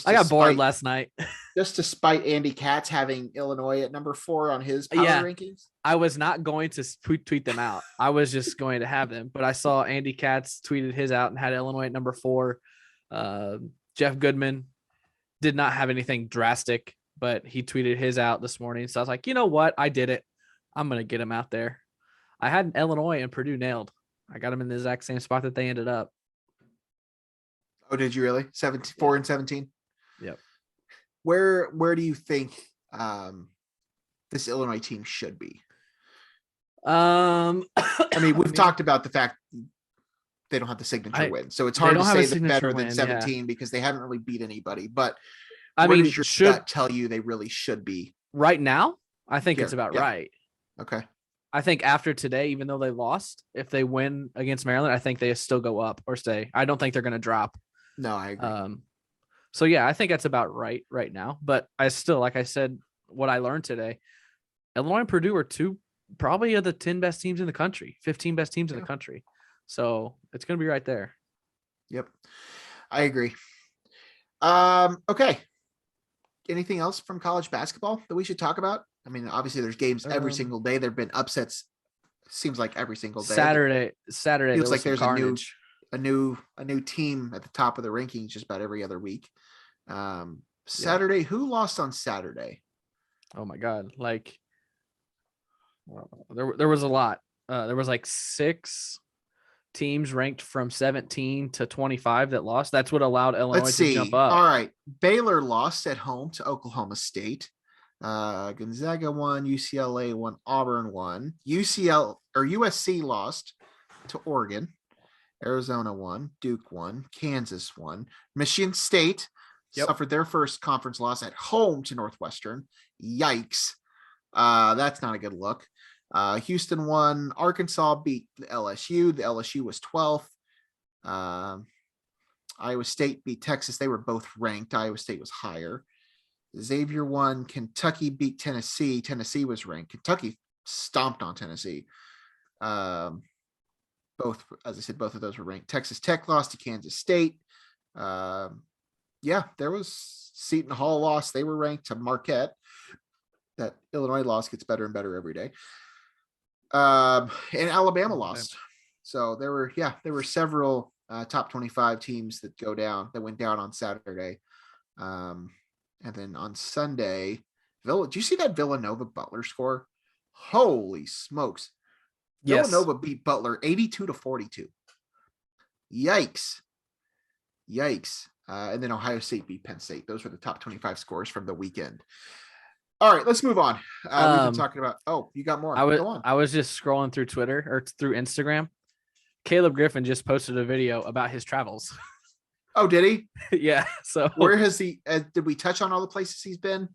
I got bored last night. Just to spite Andy Katz having Illinois at number 4 on his power rankings. I was not going to tweet them out. I was just going to have them, but I saw Andy Katz tweeted his out and had Illinois at number 4. Jeff Goodman did not have anything drastic, but he tweeted his out this morning. So I was like, you know what? I did it. I'm going to get him out there. I had Illinois and Purdue nailed. I got them in the exact same spot that they ended up. Oh, did you really? 4 and 17? Yep. Where do you think this Illinois team should be? I mean, we've talked about the fact they don't have the signature win, so it's hard to say they're better than 17 because they haven't really beat anybody. But does your gut tell you they really should be right now? I think it's about right. Okay. I think after today, even though they lost, if they win against Maryland, I think they still go up or stay. I don't think they're going to drop. No, I agree. So yeah, I think that's about right now. But I still, like I said, what I learned today, Illinois and Purdue are probably the 10 best teams in the country, 15 best teams in the country. So it's going to be right there. Yep. I agree. Okay. Anything else from college basketball that we should talk about? I mean, obviously there's games every single day. There've been upsets. Seems like every single day. Saturday. Feels like there's carnage. a new team at the top of the rankings just about every other week. Saturday, who lost on Saturday? Oh my God. Like there was a lot. There was like 6 teams ranked from 17 to 25 that lost. That's what allowed Illinois to jump up. All right. Baylor lost at home to Oklahoma State. Gonzaga won, UCLA won, Auburn won. USC lost to Oregon. Arizona won, Duke won, Kansas won. Michigan State suffered their first conference loss at home to Northwestern. Yikes. That's not a good look. Houston won. Arkansas beat the LSU. The LSU was 12th. Iowa State beat Texas. They were both ranked. Iowa State was higher. Xavier won. Kentucky beat Tennessee. Tennessee was ranked. Kentucky stomped on Tennessee. Both, as I said, both of those were ranked. Texas Tech lost to Kansas State. There was Seton Hall lost. They were ranked to Marquette. That Illinois loss gets better and better every day. And Alabama lost. So there were several top 25 teams that went down on Saturday. And then on Sunday, did you see that Villanova Butler score? Holy smokes. Yes. Villanova beat Butler 82-42. Yikes. And then Ohio State beat Penn State. Those were the top 25 scores from the weekend. All right, let's move on. We've been talking about. Oh, you got more. Go on. I was just scrolling through Twitter or through Instagram. Caleb Griffin just posted a video about his travels. Oh, did he? Yeah. So where has he? Did we touch on all the places he's been?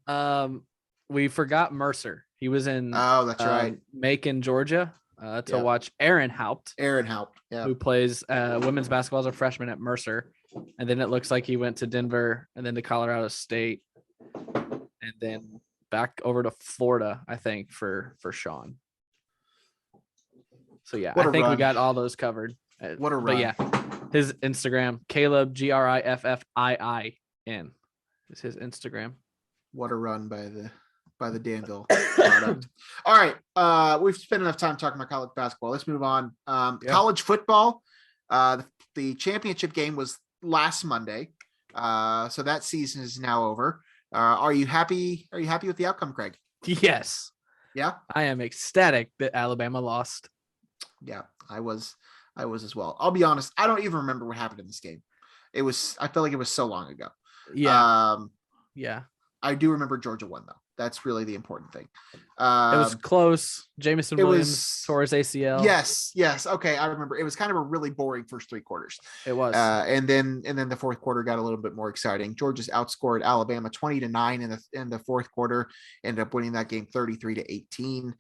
We forgot Mercer. He was in. Oh, that's right. Macon, Georgia, to watch Aaron Haupt. Who plays women's basketball as a freshman at Mercer, and then it looks like he went to Denver and then to Colorado State, and then back over to Florida, I think, for Sean. So yeah, I think we got all those covered. What a run! But yeah, his Instagram, Caleb Griffin is his Instagram. What a run by the Danville product. All right, we've spent enough time talking about college basketball. Let's move on. College football. The championship game was last Monday, so that season is now over. Are you happy? Are you happy with the outcome, Craig? Yes. Yeah. I am ecstatic that Alabama lost. Yeah, I was as well. I'll be honest. I don't even remember what happened in this game. I feel like it was so long ago. Yeah. I do remember Georgia won though. That's really the important thing. It was close. Jamison Williams tore his ACL. Yes. Okay, I remember. It was kind of a really boring first 3 quarters. It was. And then the fourth quarter got a little bit more exciting. Georgia's outscored Alabama 20-9 in the fourth quarter. Ended up winning that game 33-18.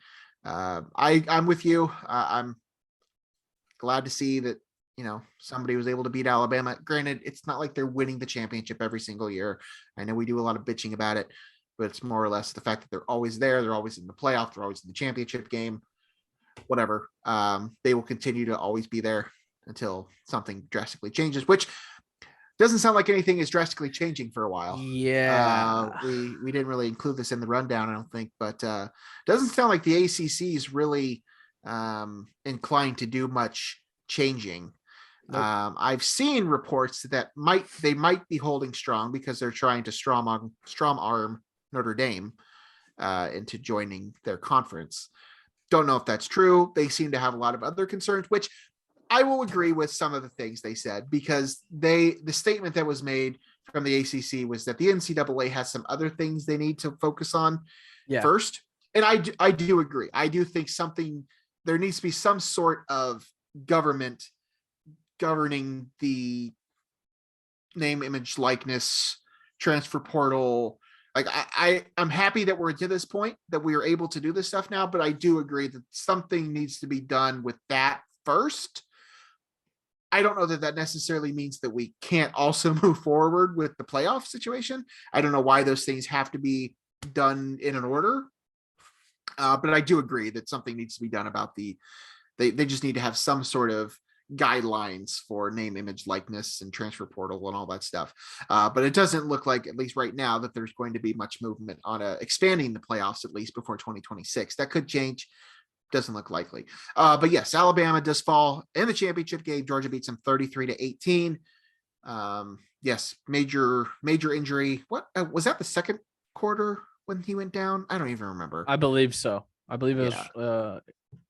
I'm with you. I'm glad to see that somebody was able to beat Alabama. Granted, it's not like they're winning the championship every single year. I know we do a lot of bitching about it, but it's more or less the fact that they're always there. They're always in the playoff. They're always in the championship game, whatever. They will continue to always be there until something drastically changes, which doesn't sound like anything is drastically changing for a while. Yeah. We didn't really include this in the rundown, I don't think, but doesn't sound like the ACC is really inclined to do much changing. Nope. I've seen reports that they might be holding strong because they're trying to strong arm Notre Dame into joining their conference. Don't know if that's true. They seem to have a lot of other concerns, which I will agree with some of the things they said, because the statement that was made from the ACC was that the NCAA has some other things they need to focus on first. And I do agree. I do think there needs to be some sort of government governing the name, image, likeness, transfer portal, Like I'm happy that we're to this point that we are able to do this stuff now, but I do agree that something needs to be done with that first. I don't know that that necessarily means that we can't also move forward with the playoff situation. I don't know why those things have to be done in an order. But I do agree that something needs to be done about they just need to have some sort of guidelines for name, image, likeness, and transfer portal and all that stuff. But it doesn't look like, at least right now, that there's going to be much movement on expanding the playoffs, at least before 2026. That could change. Doesn't look likely. But yes, Alabama does fall in the championship game. Georgia beats them 33-18. Yes, major injury. What was that, the second quarter when he went down? I don't even remember. I believe so. I believe it was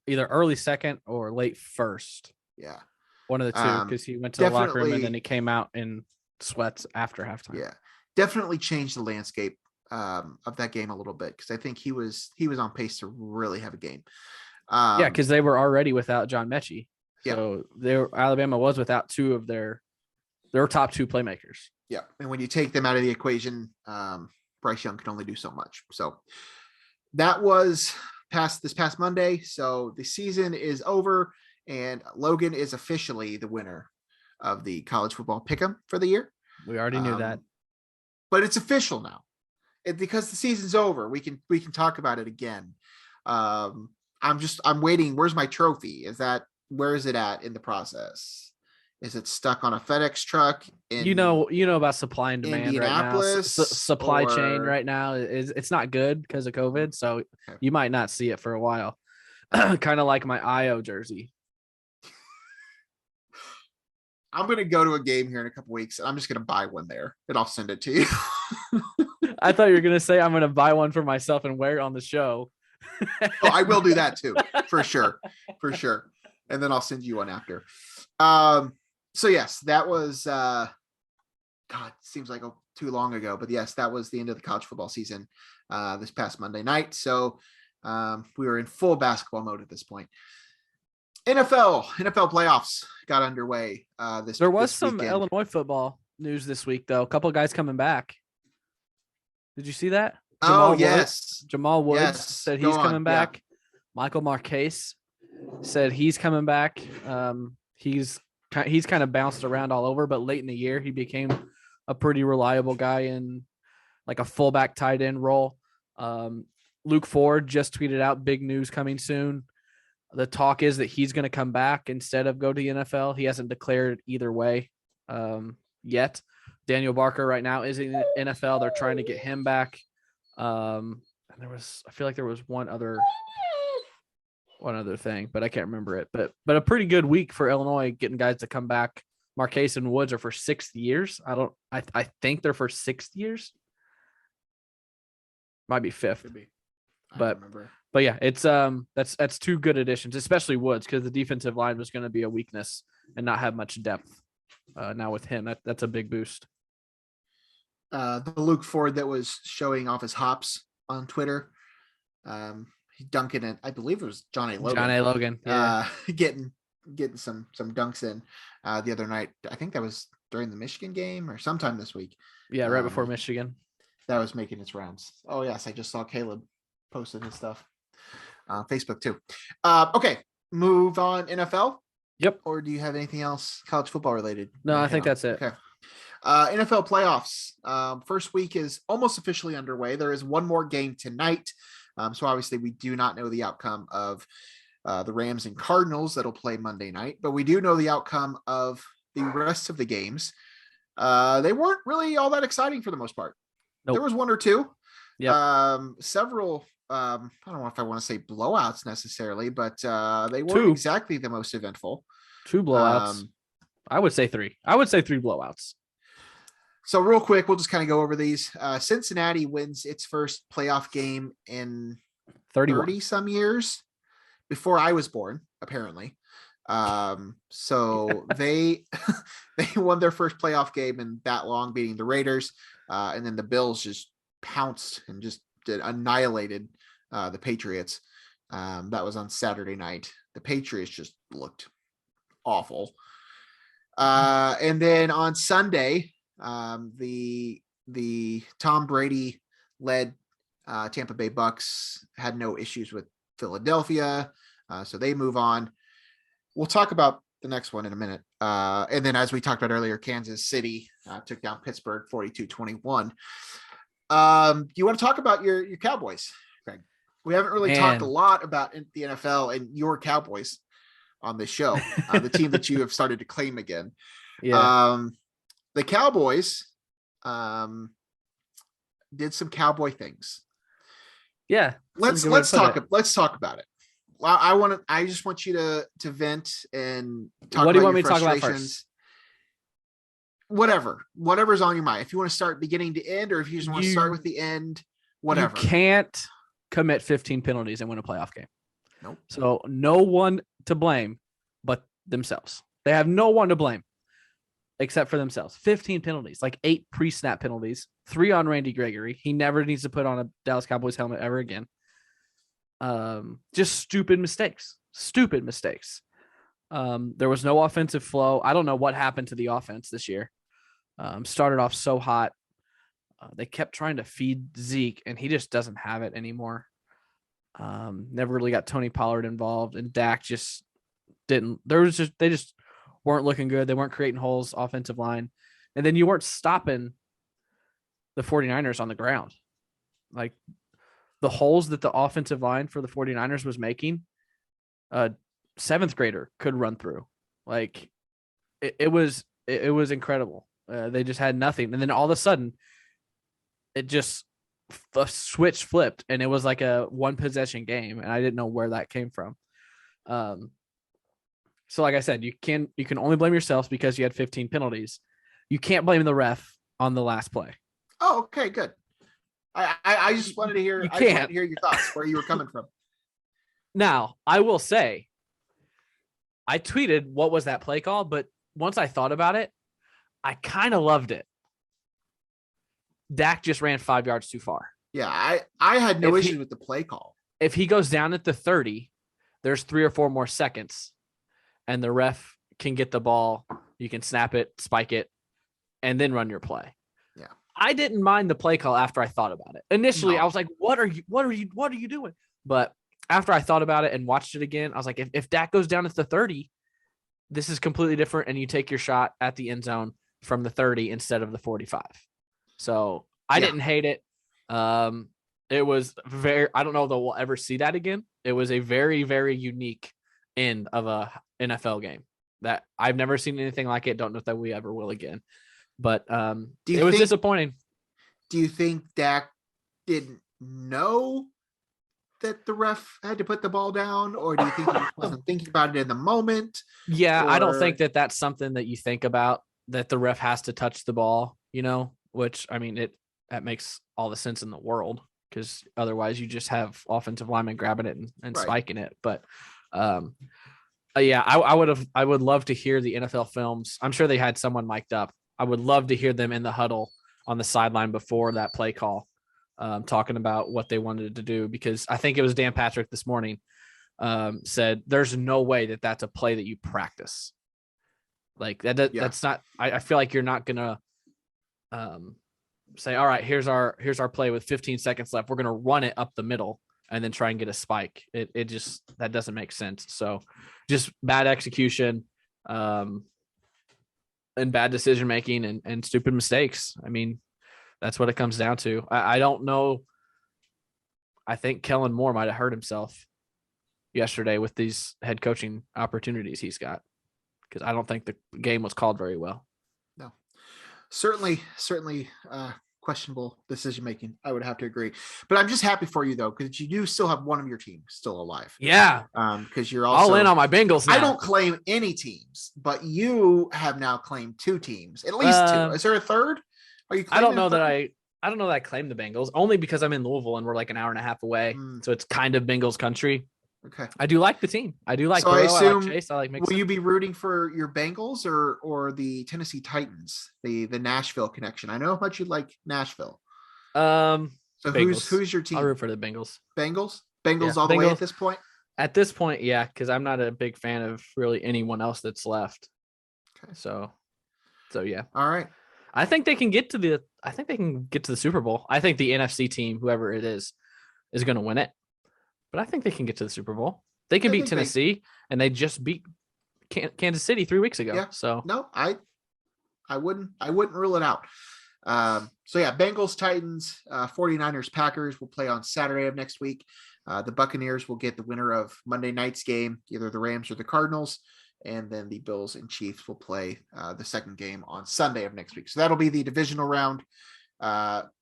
either early second or late first. Yeah. One of the two, because he went to the locker room and then he came out in sweats after halftime. Yeah. Definitely changed the landscape of that game a little bit, because I think he was on pace to really have a game. Yeah, because they were already without John Mechie. So Alabama was without two of their top two playmakers. Yeah. And when you take them out of the equation, Bryce Young can only do so much. So that was this past Monday. So the season is over, and Logan is officially the winner of the college football pick'em for the year. We already knew that, but it's official now. Because the season's over, we can talk about it again. I'm waiting. Where's my trophy? Where is it at in the process? Is it stuck on a FedEx truck? You know about supply and demand right now. Supply chain right now it's not good because of COVID. So you might not see it for a while. Kind of like my IO jersey. I'm going to go to a game here in a couple weeks. I'm just going to buy one there and I'll send it to you. I thought you were going to say I'm going to buy one for myself and wear it on the show. Oh, I will do that too, for sure. And then I'll send you one after. So yes, that was, God, seems like too long ago, but yes, that was the end of the college football season this past Monday night. So we were in full basketball mode at this point. NFL playoffs got underway. There was some weekend. Illinois football news this week, though. A couple of guys coming back. Did you see that? Jamal Woods said he's coming back. Yeah. Michael Marquez said he's coming back. He's kind of bounced around all over, but late in the year he became a pretty reliable guy in like a fullback tight end role. Luke Ford just tweeted out big news coming soon. The talk is that he's going to come back instead of go to the NFL. He hasn't declared either way yet. Daniel Barker right now is in the NFL. They're trying to get him back. And I feel like there was one other thing, but I can't remember it. But a pretty good week for Illinois getting guys to come back. Marquez and Woods are for 6 years. I think they're for 6 years. Might be 5th. Could be. But yeah, it's that's two good additions, especially Woods, because the defensive line was going to be a weakness and not have much depth. Now with him, that's a big boost. The Luke Ford that was showing off his hops on Twitter, he dunking it. I believe it was Jon Logan. Yeah. Getting some dunks in the other night. I think that was during the Michigan game or sometime this week. Yeah, right before Michigan. That was making its rounds. Oh yes, I just saw Caleb posted his stuff. Facebook too. Okay, move on. NFL. Yep. Or do you have anything else college football related? No, I think that's it. Okay. NFL playoffs. First week is almost officially underway. There is one more game tonight. So obviously we do not know the outcome of the Rams and Cardinals that'll play Monday night, but we do know the outcome of the rest of the games. They weren't really all that exciting for the most part. Nope. There was one or two. Yeah. Several. I don't know if I want to say blowouts necessarily, but they weren't exactly the most eventful. 2 blowouts. I would say 3. I would say 3 blowouts. So real quick, we'll just kind of go over these. Cincinnati wins its first playoff game in 30 some years before I was born, apparently. So they won their first playoff game in that long, beating the Raiders. And then the Bills just pounced and just annihilated the Patriots. That was on Saturday night. The Patriots just looked awful. And then on Sunday, the Tom Brady led Tampa Bay Bucks, had no issues with Philadelphia. So they move on. We'll talk about the next one in a minute. And then, as we talked about earlier, Kansas City took down Pittsburgh 42-21. You want to talk about your Cowboys, Craig? We haven't really talked a lot about the NFL and your Cowboys on this show, the team that you have started to claim again. Yeah. The Cowboys did some cowboy things. Yeah. Let's talk about it. I just want you to vent and talk. What do you want about me to talk about first? Whatever's on your mind. If you want to start beginning to end, or if you just want to start with the end, whatever. You can't commit 15 penalties and win a playoff game. Nope. So no one to blame but themselves. They have no one to blame except for themselves. 15 penalties, like 8 pre-snap penalties, 3 on Randy Gregory. He never needs to put on a Dallas Cowboys helmet ever again. Just stupid mistakes. There was no offensive flow. I don't know what happened to the offense this year. Started off so hot. They kept trying to feed Zeke, and he just doesn't have it anymore. Never really got Tony Pollard involved, and Dak just didn't. They just weren't looking good. They weren't creating holes, offensive line, and then you weren't stopping the 49ers on the ground. Like the holes that the offensive line for the 49ers was making, a 7th grader could run through. Like it was incredible. They just had nothing, and then all of a sudden, the switch flipped, and it was like a 1 possession game, and I didn't know where that came from. So like I said, you can only blame yourselves because you had 15 penalties. You can't blame the ref on the last play. Oh, okay, good. I just wanted to hear. I wanted to hear your thoughts, where you were coming from. Now, I will say, I tweeted what was that play call, but once I thought about it, I kind of loved it. Dak just ran 5 yards too far. Yeah, I had no issues with the play call. If he goes down at the 30, there's 3 or 4 more seconds, and the ref can get the ball. You can snap it, spike it, and then run your play. Yeah, I didn't mind the play call after I thought about it. Initially, I was like, "What are you doing?" But after I thought about it and watched it again, I was like, "If Dak goes down at the 30, this is completely different, and you take your shot at the end zone from the 30 instead of the 45." So I didn't hate it. It was I don't know that we'll ever see that again. It was a very, very unique end of a NFL game that I've never seen anything like it. Don't know that we ever will again, but it was disappointing. Do you think Dak didn't know that the ref had to put the ball down, or do you think he wasn't thinking about it in the moment? Yeah, I don't think that that's something that you think about, that the ref has to touch the ball, which, I mean, that makes all the sense in the world, because otherwise you just have offensive linemen grabbing it and spiking it. But yeah, I would love to hear the NFL films. I'm sure they had someone mic'd up. I would love to hear them in the huddle on the sideline before that play call, talking about what they wanted to do, because I think it was Dan Patrick this morning said there's no way that that's a play that you practice. Like that's not, I feel like you're not going to say, all right, here's our play with 15 seconds left. We're going to run it up the middle and then try and get a spike. It just, that doesn't make sense. So just bad execution, and bad decision-making and stupid mistakes. I mean, that's what it comes down to. I don't know. I think Kellen Moore might've hurt himself yesterday with these head coaching opportunities he's got, because I don't think the game was called very well. No, certainly questionable decision making. I would have to agree, but I'm just happy for you though, because you do still have one of your teams still alive. Yeah, because you're also all in on my Bengals now. I don't claim any teams, but you have now claimed 2 teams, at least 2. Is there a third? Are you? I don't know that I claim the Bengals, only because I'm in Louisville and we're like an hour and a half away, so it's kind of Bengals country. Okay. I do like the team. I do like. So Burrow, I assume. I like Chase. I like Mixon. Will you be rooting for your Bengals or the Tennessee Titans, the Nashville connection? I know how much you like Nashville. So who's your team? I'll root for the Bengals. Bengals all the way at this point. At this point, yeah, because I'm not a big fan of really anyone else that's left. Okay. So yeah. All right. I think they can get to the Super Bowl. I think the NFC team, whoever it is going to win it. But I think they can get to the Super Bowl. They can beat Tennessee, and they just beat Kansas City 3 weeks ago. Yeah. So no, I wouldn't rule it out. So yeah, Bengals, Titans, 49ers, Packers will play on Saturday of next week. The Buccaneers will get the winner of Monday night's game, either the Rams or the Cardinals. And then the Bills and Chiefs will play the second game on Sunday of next week. So that'll be the divisional round.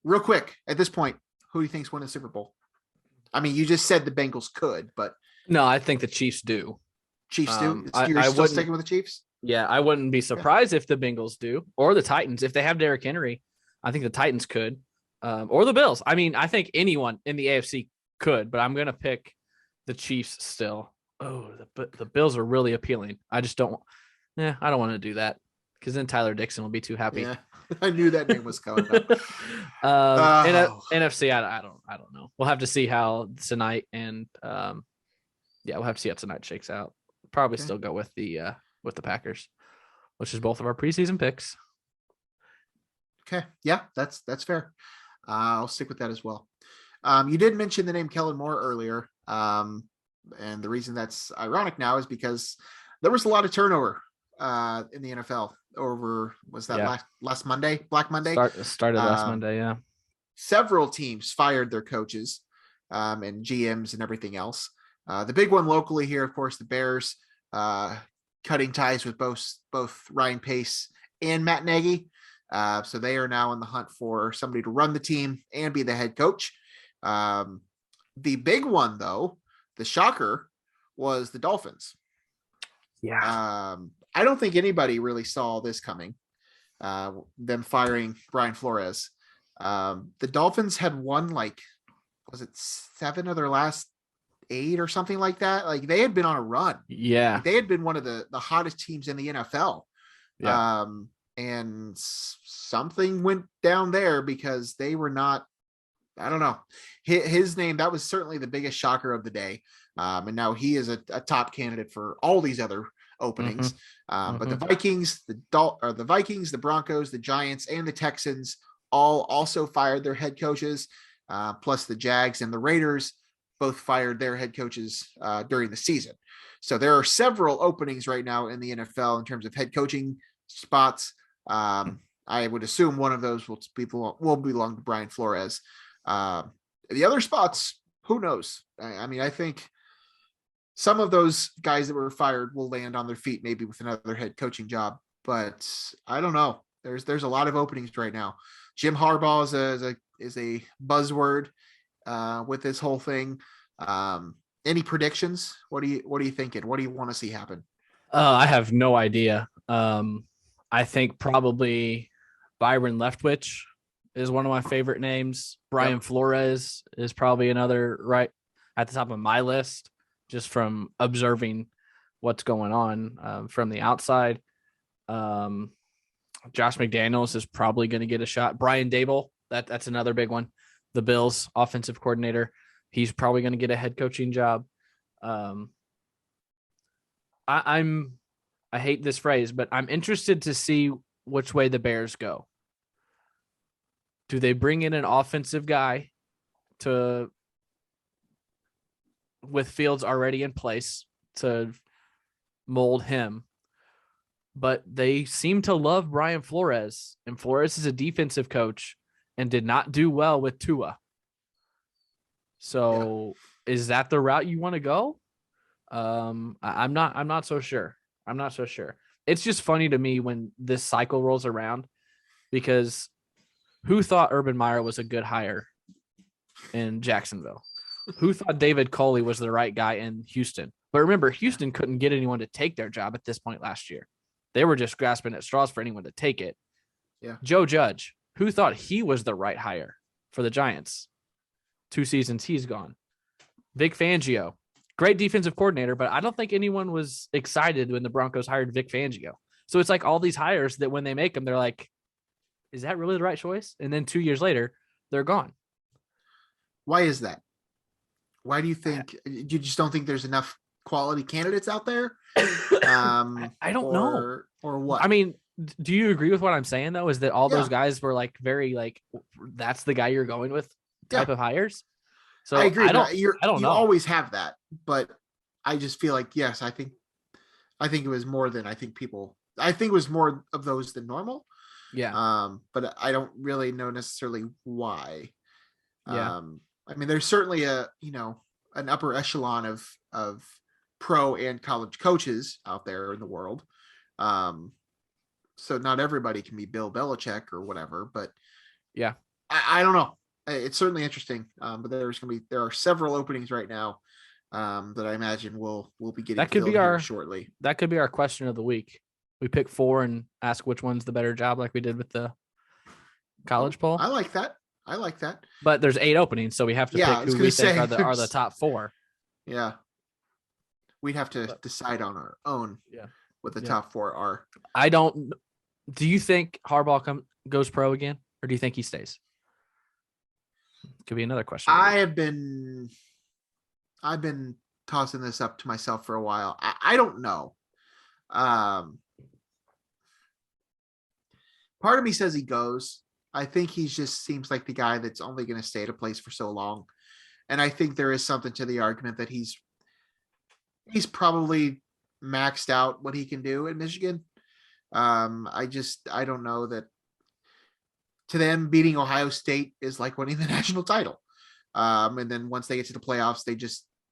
Real quick, at this point, who do you think's winning the Super Bowl? I mean, you just said the Bengals could, but no, I think the Chiefs do. Chiefs do. You're still sticking with the Chiefs? Yeah, I wouldn't be surprised if the Bengals do, or the Titans if they have Derrick Henry. I think the Titans could, or the Bills. I mean, I think anyone in the AFC could, but I'm gonna pick the Chiefs still. Oh, the Bills are really appealing. I just don't. I don't want to do that because then Tyler Dixon will be too happy. Yeah, I knew that name was coming up. NFC, I don't know. We'll have to see how tonight and we'll have to see how tonight shakes out. Probably still go with the Packers, which is both of our preseason picks. Okay, yeah, that's fair. I'll stick with that as well. You did mention the name Kellen Moore earlier. And the reason that's ironic now is because there was a lot of turnover in the NFL over, was that last Monday, Black Monday? Started last Monday, yeah. Several teams fired their coaches and GMs and everything else. The big one locally here, of course, the Bears cutting ties with both Ryan Pace and Matt Nagy. So they are now in the hunt for somebody to run the team and be the head coach. The big one, though, the shocker, was the Dolphins. Yeah. I don't think anybody really saw this coming, them firing Brian Flores. The Dolphins had won, was it 7 of their last 8 or something like that? Like, they had been on a run. Yeah. They had been one of the hottest teams in the NFL. Yeah. And something went down there because they were not, I don't know, his name, that was certainly the biggest shocker of the day. And now he is a top candidate for all these other openings. But the Vikings, the Broncos, the Giants, and the Texans all also fired their head coaches. Plus the Jags and the Raiders both fired their head coaches during the season. So there are several openings right now in the NFL in terms of head coaching spots. I would assume one of those will belong to Brian Flores. The other spots, who knows? I mean, I think some of those guys that were fired will land on their feet, maybe with another head coaching job, but I don't know. There's a lot of openings right now. Jim Harbaugh is a buzzword with this whole thing. Any predictions? What are you thinking? What do you want to see happen? I have no idea. I think probably Byron Leftwich is one of my favorite names. Brian Flores is probably another right at the top of my list, just from observing what's going on from the outside. Josh McDaniels is probably going to get a shot. Brian Dable, that's another big one. The Bills offensive coordinator, he's probably going to get a head coaching job. I hate this phrase, but I'm interested to see which way the Bears go. Do they bring in an offensive guy with Fields already in place to mold him? But they seem to love Brian Flores, and Flores is a defensive coach and did not do well with Tua. So is that the route you want to go? I'm not so sure. I'm not so sure. It's just funny to me when this cycle rolls around, because who thought Urban Meyer was a good hire in Jacksonville? Who thought David Culley was the right guy in Houston? But remember, Houston couldn't get anyone to take their job at this point last year. They were just grasping at straws for anyone to take it. Yeah. Joe Judge, who thought he was the right hire for the Giants? 2 seasons he's gone. Vic Fangio, great defensive coordinator, but I don't think anyone was excited when the Broncos hired Vic Fangio. So it's like all these hires that when they make them, they're like, is that really the right choice? And then 2 years later, they're gone. Why is that? Why do you think you just don't think there's enough quality candidates out there? I don't know. Or what? I mean, do you agree with what I'm saying though? Is that all those Yeah. guys were like very like that's the guy you're going with type of hires? So I agree. I don't You know. always have that, but I just feel like, yes, I think it was more than I think it was more of those than normal. Yeah. But I don't really know necessarily why. Yeah. I mean, there's certainly an upper echelon of pro and college coaches out there in the world. So not everybody can be Bill Belichick or whatever, but yeah, I don't know. It's certainly interesting. But there are several openings right now that I imagine we'll be getting that could filled be here shortly. That could be our question of the week. We pick 4 and ask which one's the better job, like we did with the college poll. I like that. But there's 8 openings, so we have to pick who we think are the top 4. Yeah, we'd have to decide on our own. Yeah, what the top 4 are. I don't. Do you think Harbaugh goes pro again, or do you think he stays? Could be another question. I've been tossing this up to myself for a while. I don't know. Part of me says he goes. I think he just seems like the guy that's only going to stay at a place for so long. And I think there is something to the argument that he's probably maxed out what he can do in Michigan. I don't know that to them beating Ohio State is like winning the national title. And then once they get to the playoffs,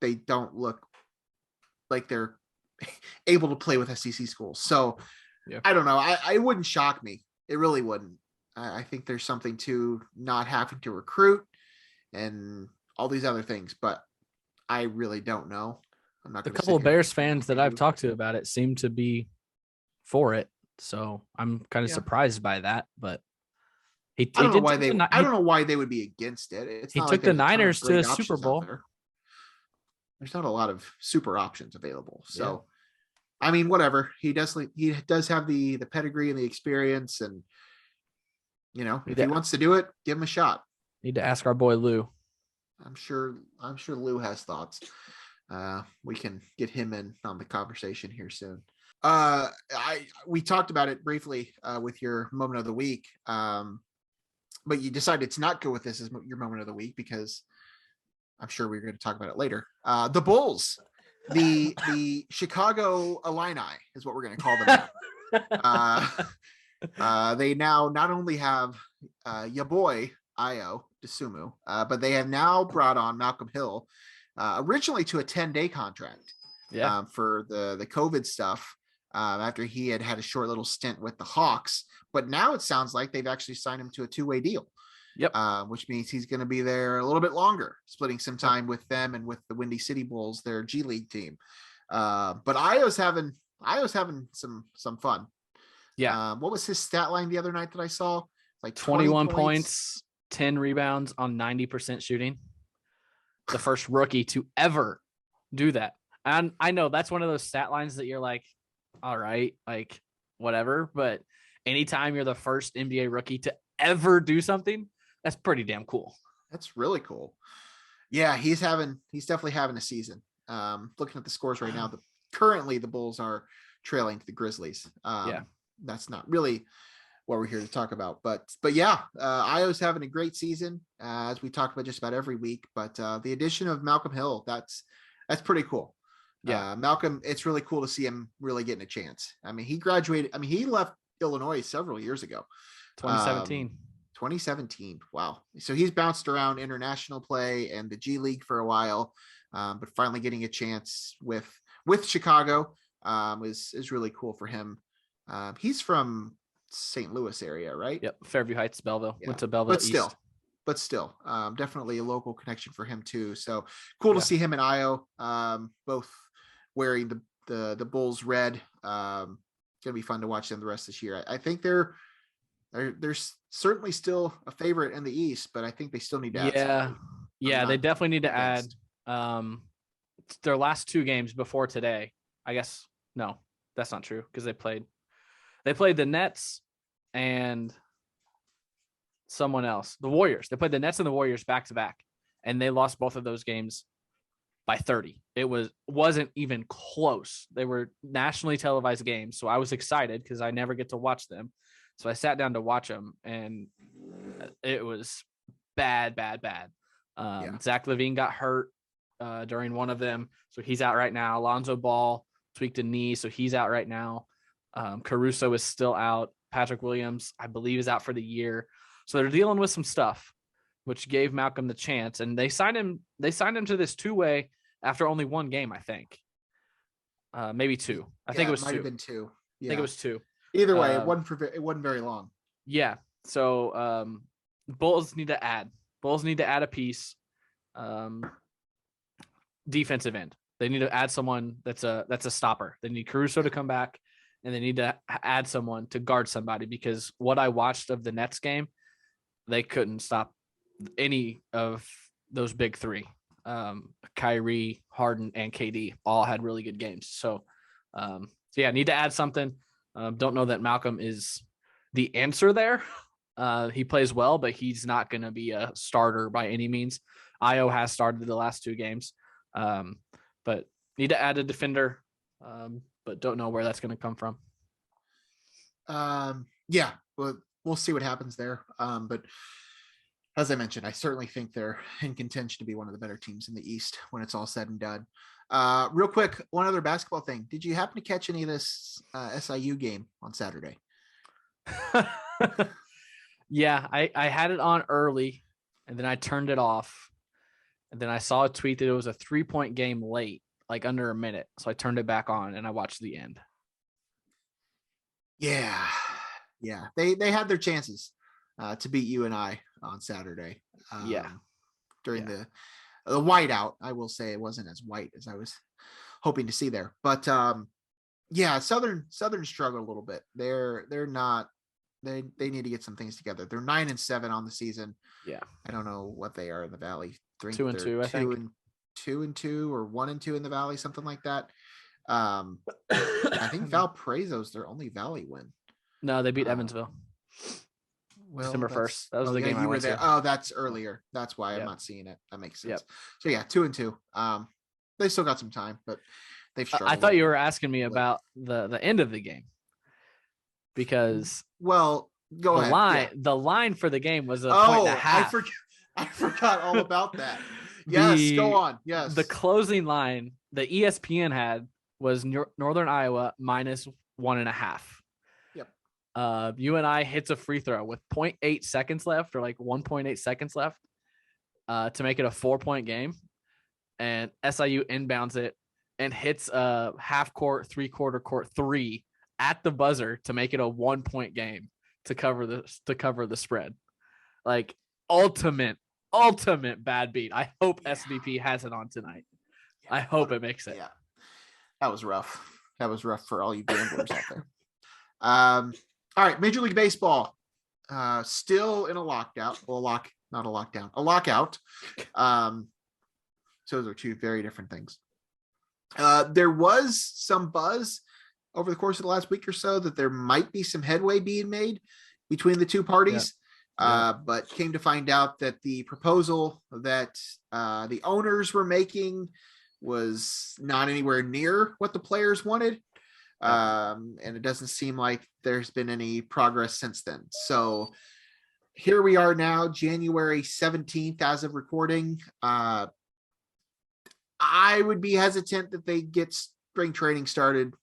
they don't look like they're able to play with SEC schools. So yeah. I don't know. I wouldn't shock me. It really wouldn't. I think there's something to not having to recruit and all these other things, but I really don't know. I'm not. A couple of Bears fans that I've talked to about it seem to be for it, so I'm kind of surprised by that. But I don't know why they would be against it. He took the Niners to a Super Bowl. There's not a lot of super options available, so I mean, whatever. He does have the pedigree and the experience, and if he wants to do it, give him a shot. Need to ask our boy Lou. I'm sure Lou has thoughts. We can get him in on the conversation here soon. We talked about it briefly with your moment of the week, but you decided to not go with this as your moment of the week because I'm sure we're going to talk about it later. The Bulls, the Chicago Illini is what we're going to call them. They now not only have your boy Io DeSumo, but they have now brought on Malcolm Hill, originally to a 10-day contract for the COVID stuff after he had a short little stint with the Hawks. But now it sounds like they've actually signed him to a 2-way deal. Yep. Which means he's going to be there a little bit longer, splitting some time with them and with the Windy City Bulls, their G League team. But Io's having some fun. Yeah. What was his stat line the other night that I saw? Like 21 points, 10 rebounds on 90% shooting. The first rookie to ever do that. And I know that's one of those stat lines that you're like, all right, like whatever. But anytime you're the first NBA rookie to ever do something, that's pretty damn cool. That's really cool. Yeah, he's definitely having a season. Looking at the scores right now, currently the Bulls are trailing the Grizzlies. That's not really what we're here to talk about, but yeah, Io's having a great season, as we talk about just about every week. But the addition of Malcolm Hill, that's pretty cool. Yeah, Malcolm, it's really cool to see him really getting a chance. I mean, he left Illinois several years ago. 2017. Wow. So he's bounced around international play and the G League for a while, but finally getting a chance with Chicago is really cool for him. He's from St. Louis area, right? Yep. Fairview Heights, Belleville. Yeah. Went to Belleville but still, definitely a local connection for him too. So cool to see him and Io, both wearing the Bulls red. It's gonna be fun to watch them the rest of this year. I think they're certainly still a favorite in the East, but I think they still need to add. Yeah, they definitely need to add. Their last 2 games before today, I guess. No, that's not true because they played the Nets and someone else, the Warriors. They played the Nets and the Warriors back to back, and they lost both of those games by 30. It wasn't even close. They were nationally televised games, so I was excited because I never get to watch them. So I sat down to watch them, and it was bad. Zach Levine got hurt during one of them, so he's out right now. Alonzo Ball tweaked a knee, so he's out right now. Caruso is still out. Patrick Williams, I believe, is out for the year. So they're dealing with some stuff, which gave Malcolm the chance, and they signed him to this two-way after only one game, I think. Maybe two. I think it was might two. Have been two. Yeah. I think it was two. Either way, it wasn't very long. Yeah. So Bulls need to add a piece. Defensive end. They need to add someone that's a stopper. They need Caruso to come back, and they need to add someone to guard somebody, because what I watched of the Nets game, they couldn't stop any of those big three. Kyrie, Harden, and KD all had really good games. So need to add something. Don't know that Malcolm is the answer there. He plays well, but he's not going to be a starter by any means. Io has started the last two games, but need to add a defender, but don't know where that's going to come from. We'll see what happens there. But as I mentioned, I certainly think they're in contention to be one of the better teams in the East when it's all said and done. Real quick, one other basketball thing. Did you happen to catch any of this SIU game on Saturday? Yeah, I had it on early, and then I turned it off. And then I saw a tweet that it was a 3-point game late, like under a minute. So I turned it back on, and I watched the end. Yeah. They had their chances to beat UNI on Saturday. During the whiteout. I will say it wasn't as white as I was hoping to see there. But Southern struggled a little bit. They're not. They need to get some things together. They're 9-7 on the season. Yeah, I don't know what they are in the Valley. 2-2, I think. 2-2 or 1-2 in the Valley, something like that. I think Valparaiso's their only Valley win. No, they beat Evansville. December 1st. That was the game I went to. Oh, that's earlier. That's why I'm not seeing it. That makes sense. So 2-2. They still got some time, but they've struggled. I thought you were asking me about the end of the game, because go ahead. The line for the game was a point and a half. I forgot all about that. Yes, go on. Yes. The closing line that ESPN had was Northern Iowa -1.5. Yep. UNI hits a free throw with 0.8 seconds left, or like 1.8 seconds left, to make it a 4-point game. And SIU inbounds it and hits a half court, 3/4 court three at the buzzer to make it a 1-point game to cover the spread. Like ultimate bad beat. I hope SVP has it on tonight. I hope it makes it. Yeah. That was rough. That was rough for all you gamblers out there. All right, Major League Baseball, still in a lockout. Well, not a lockdown, a lockout. So those are two very different things. There was some buzz over the course of the last week or so that there might be some headway being made between the two parties. But came to find out that the proposal that the owners were making was not anywhere near what the players wanted. And it doesn't seem like there's been any progress since then. So here we are now, January 17th, as of recording. I would be hesitant that they get spring training started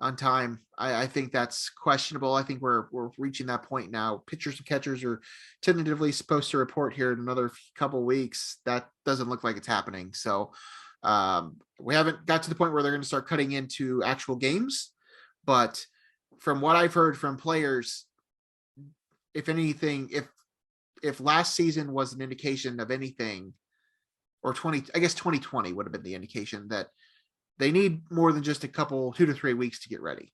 on time. I think that's questionable. I think we're reaching that point now. Pitchers and catchers are tentatively supposed to report here in another couple of weeks. That doesn't look like it's happening. So we haven't got to the point where they're going to start cutting into actual games. But from what I've heard from players, if anything, if last season was an indication of anything, or 2020 would have been the indication that they need more than just 2 to 3 weeks to get ready.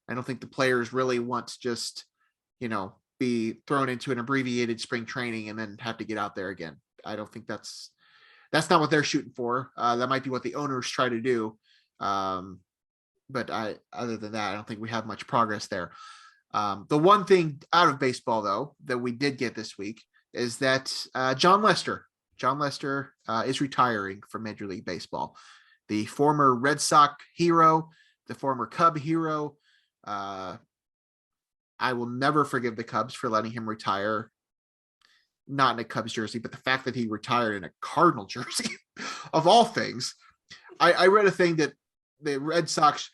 I don't think the players really want to just, be thrown into an abbreviated spring training and then have to get out there again. I don't think that's not what they're shooting for. That might be what the owners try to do. But other than that, I don't think we have much progress there. The one thing out of baseball, though, that we did get this week is that Jon Lester Jon Lester is retiring from Major League Baseball. The former Red Sox hero, the former Cub hero. I will never forgive the Cubs for letting him retire. Not in a Cubs jersey, but the fact that he retired in a Cardinal jersey, of all things. I read a thing that the Red Sox,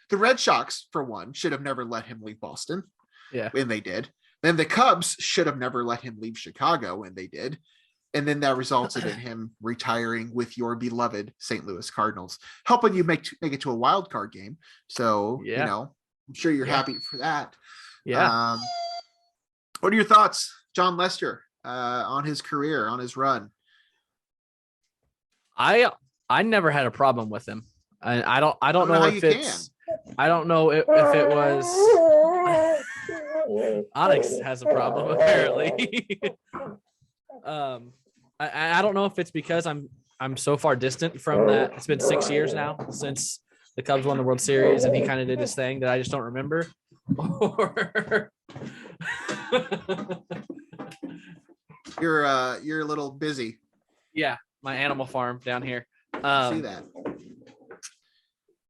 for one, should have never let him leave Boston. Yeah. And they did. Then the Cubs should have never let him leave Chicago, and they did. And then that resulted in him retiring with your beloved St. Louis Cardinals, helping you make it to a wild card game. So, I'm sure you're happy for that. Yeah. What are your thoughts, Jon Lester, on his career, on his run? I never had a problem with him. I don't know if it's. I don't know if it was. Onyx has a problem apparently. I don't know if it's because I'm so far distant from that. It's been 6 years now since the Cubs won the World Series, and he kind of did his thing that I just don't remember. You're a little busy. Yeah, my animal farm down here. See that?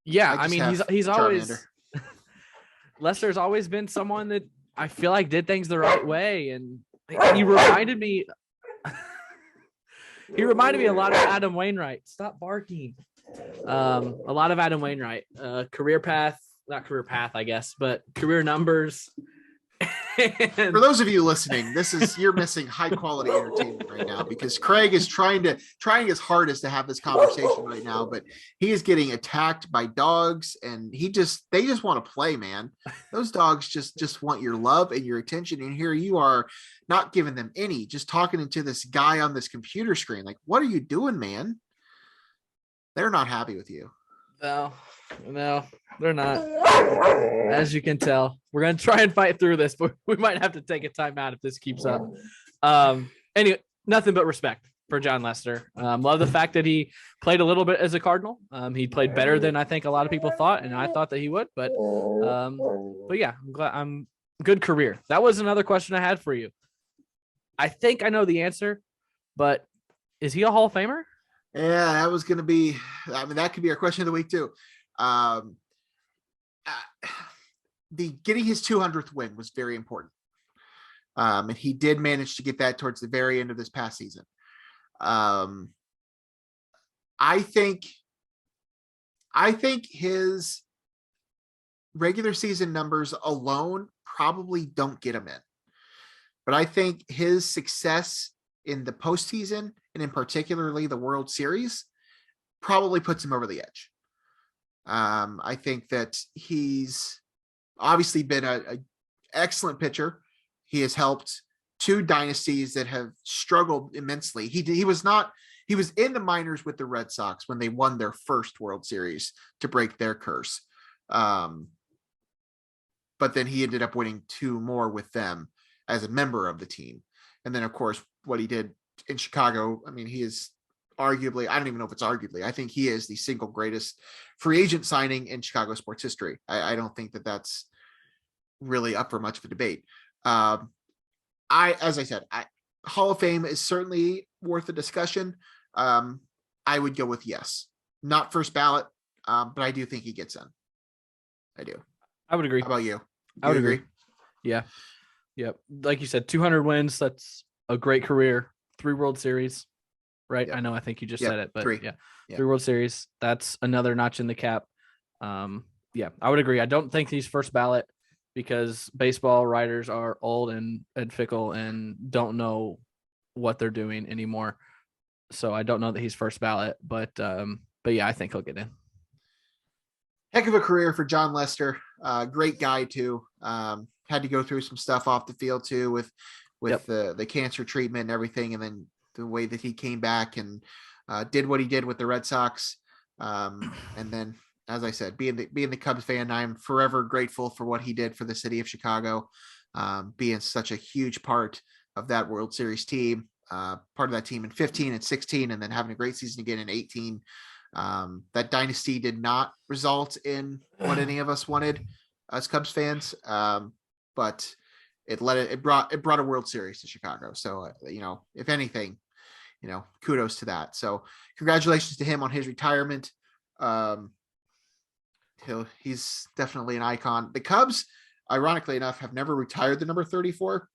Yeah, I mean he's always Lester's always been someone that I feel like did things the right way, and he reminded me. He reminded me a lot of Adam Wainwright. Stop barking. A lot of Adam Wainwright. Career path, I guess, but career numbers. For those of you listening, you're missing high quality entertainment right now, because Craig is trying his hardest to have this conversation right now, but he is getting attacked by dogs, and they just want to play, man. Those dogs just want your love and your attention, and here you are not giving them any, just talking into this guy on this computer screen. Like, what are you doing, man? They're not happy with you. No, they're not. As you can tell, we're going to try and fight through this, but we might have to take a timeout if this keeps up. Anyway, nothing but respect for Jon Lester. Love the fact that he played a little bit as a Cardinal. He played better than I think a lot of people thought, and I thought that he would. But yeah, I'm glad. Good career. That was another question I had for you. I think I know the answer, but is he a Hall of Famer? Yeah, that was going to be. I mean, that could be our question of the week too. The getting his 200th win was very important, and he did manage to get that towards the very end of this past season. I think his regular season numbers alone probably don't get him in, but I think his success in the postseason, and in particularly the World Series, probably puts him over the edge. I think that he's obviously been an excellent pitcher. He has helped two dynasties that have struggled immensely. He was in the minors with the Red Sox when they won their first World Series to break their curse. But then he ended up winning two more with them as a member of the team. And then, of course, what he did in Chicago, I mean, he is arguably, I don't even know if it's arguably, I think he is the single greatest free agent signing in Chicago sports history. I don't think that that's really up for much of a debate. As I said, Hall of Fame is certainly worth a discussion. I would go with yes, not first ballot, but I do think he gets in. I do. I would agree. How about you? I would agree. Yeah. Yep. Like you said, 200 wins. That's a great career. 3 World Series, right? Yep. I know. I think you just said it, but 3. Yeah. Yep. 3 World Series. That's another notch in the cap. Yeah, I would agree. I don't think he's first ballot because baseball writers are old and fickle and don't know what they're doing anymore. So I don't know that he's first ballot, but yeah, I think he'll get in. Heck of a career for Jon Lester. Great guy too. Had to go through some stuff off the field too with Yep. the cancer treatment and everything, and then the way that he came back and did what he did with the Red Sox. And then, as I said, being the Cubs fan, I'm forever grateful for what he did for the city of Chicago, being such a huge part of that World Series team, part of that team in 15 and 16, and then having a great season again in 18. That dynasty did not result in what any of us wanted as Cubs fans, but it brought a World Series to Chicago. So if anything, kudos to that. So congratulations to him on his retirement. He's definitely an icon. The Cubs, ironically enough, have never retired the number 34,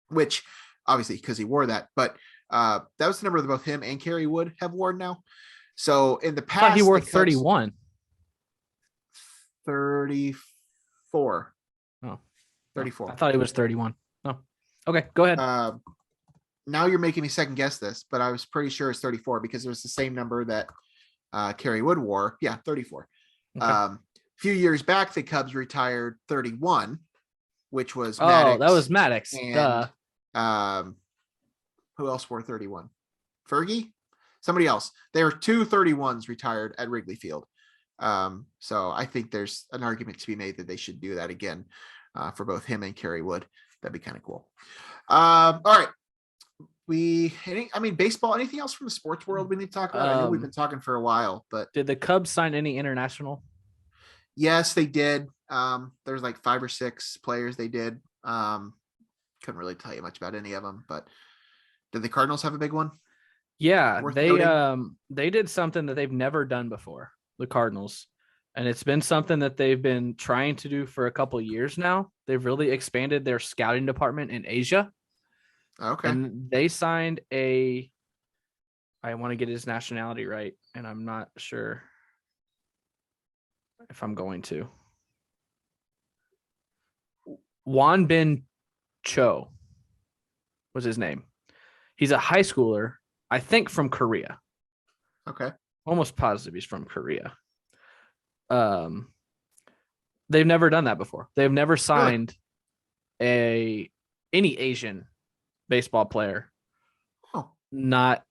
which obviously because he wore that, but that was the number that both him and Kerry Wood have worn now. So in the past, I thought he wore 31. 34. Oh, 34. I thought he was 31. Oh, okay. Go ahead. Now you're making me second guess this, but I was pretty sure it's 34 because it was the same number that Kerry Wood wore. Yeah, 34. Okay. A few years back, the Cubs retired 31, which was Maddox. That was Maddox. And who else wore 31? Fergie? Somebody else. There were two 31s retired at Wrigley Field. So I think there's an argument to be made that they should do that again for both him and Kerry Wood. That'd be kind of cool. All right. Baseball, anything else from the sports world we need to talk about? I know we've been talking for a while, but did the Cubs sign any international? Yes, they did. There's like 5 or 6 players they did. Couldn't really tell you much about any of them, but did the Cardinals have a big one? Yeah, they did something that they've never done before, the Cardinals. And it's been something that they've been trying to do for a couple of years now. They've really expanded their scouting department in Asia. Okay. And they signed I want to get his nationality right, and I'm not sure if I'm going to. Won Bin Cho was his name. He's a high schooler, I think from Korea. Okay. Almost positive he's from Korea. They've never done that before. They've never signed any Asian baseball player, not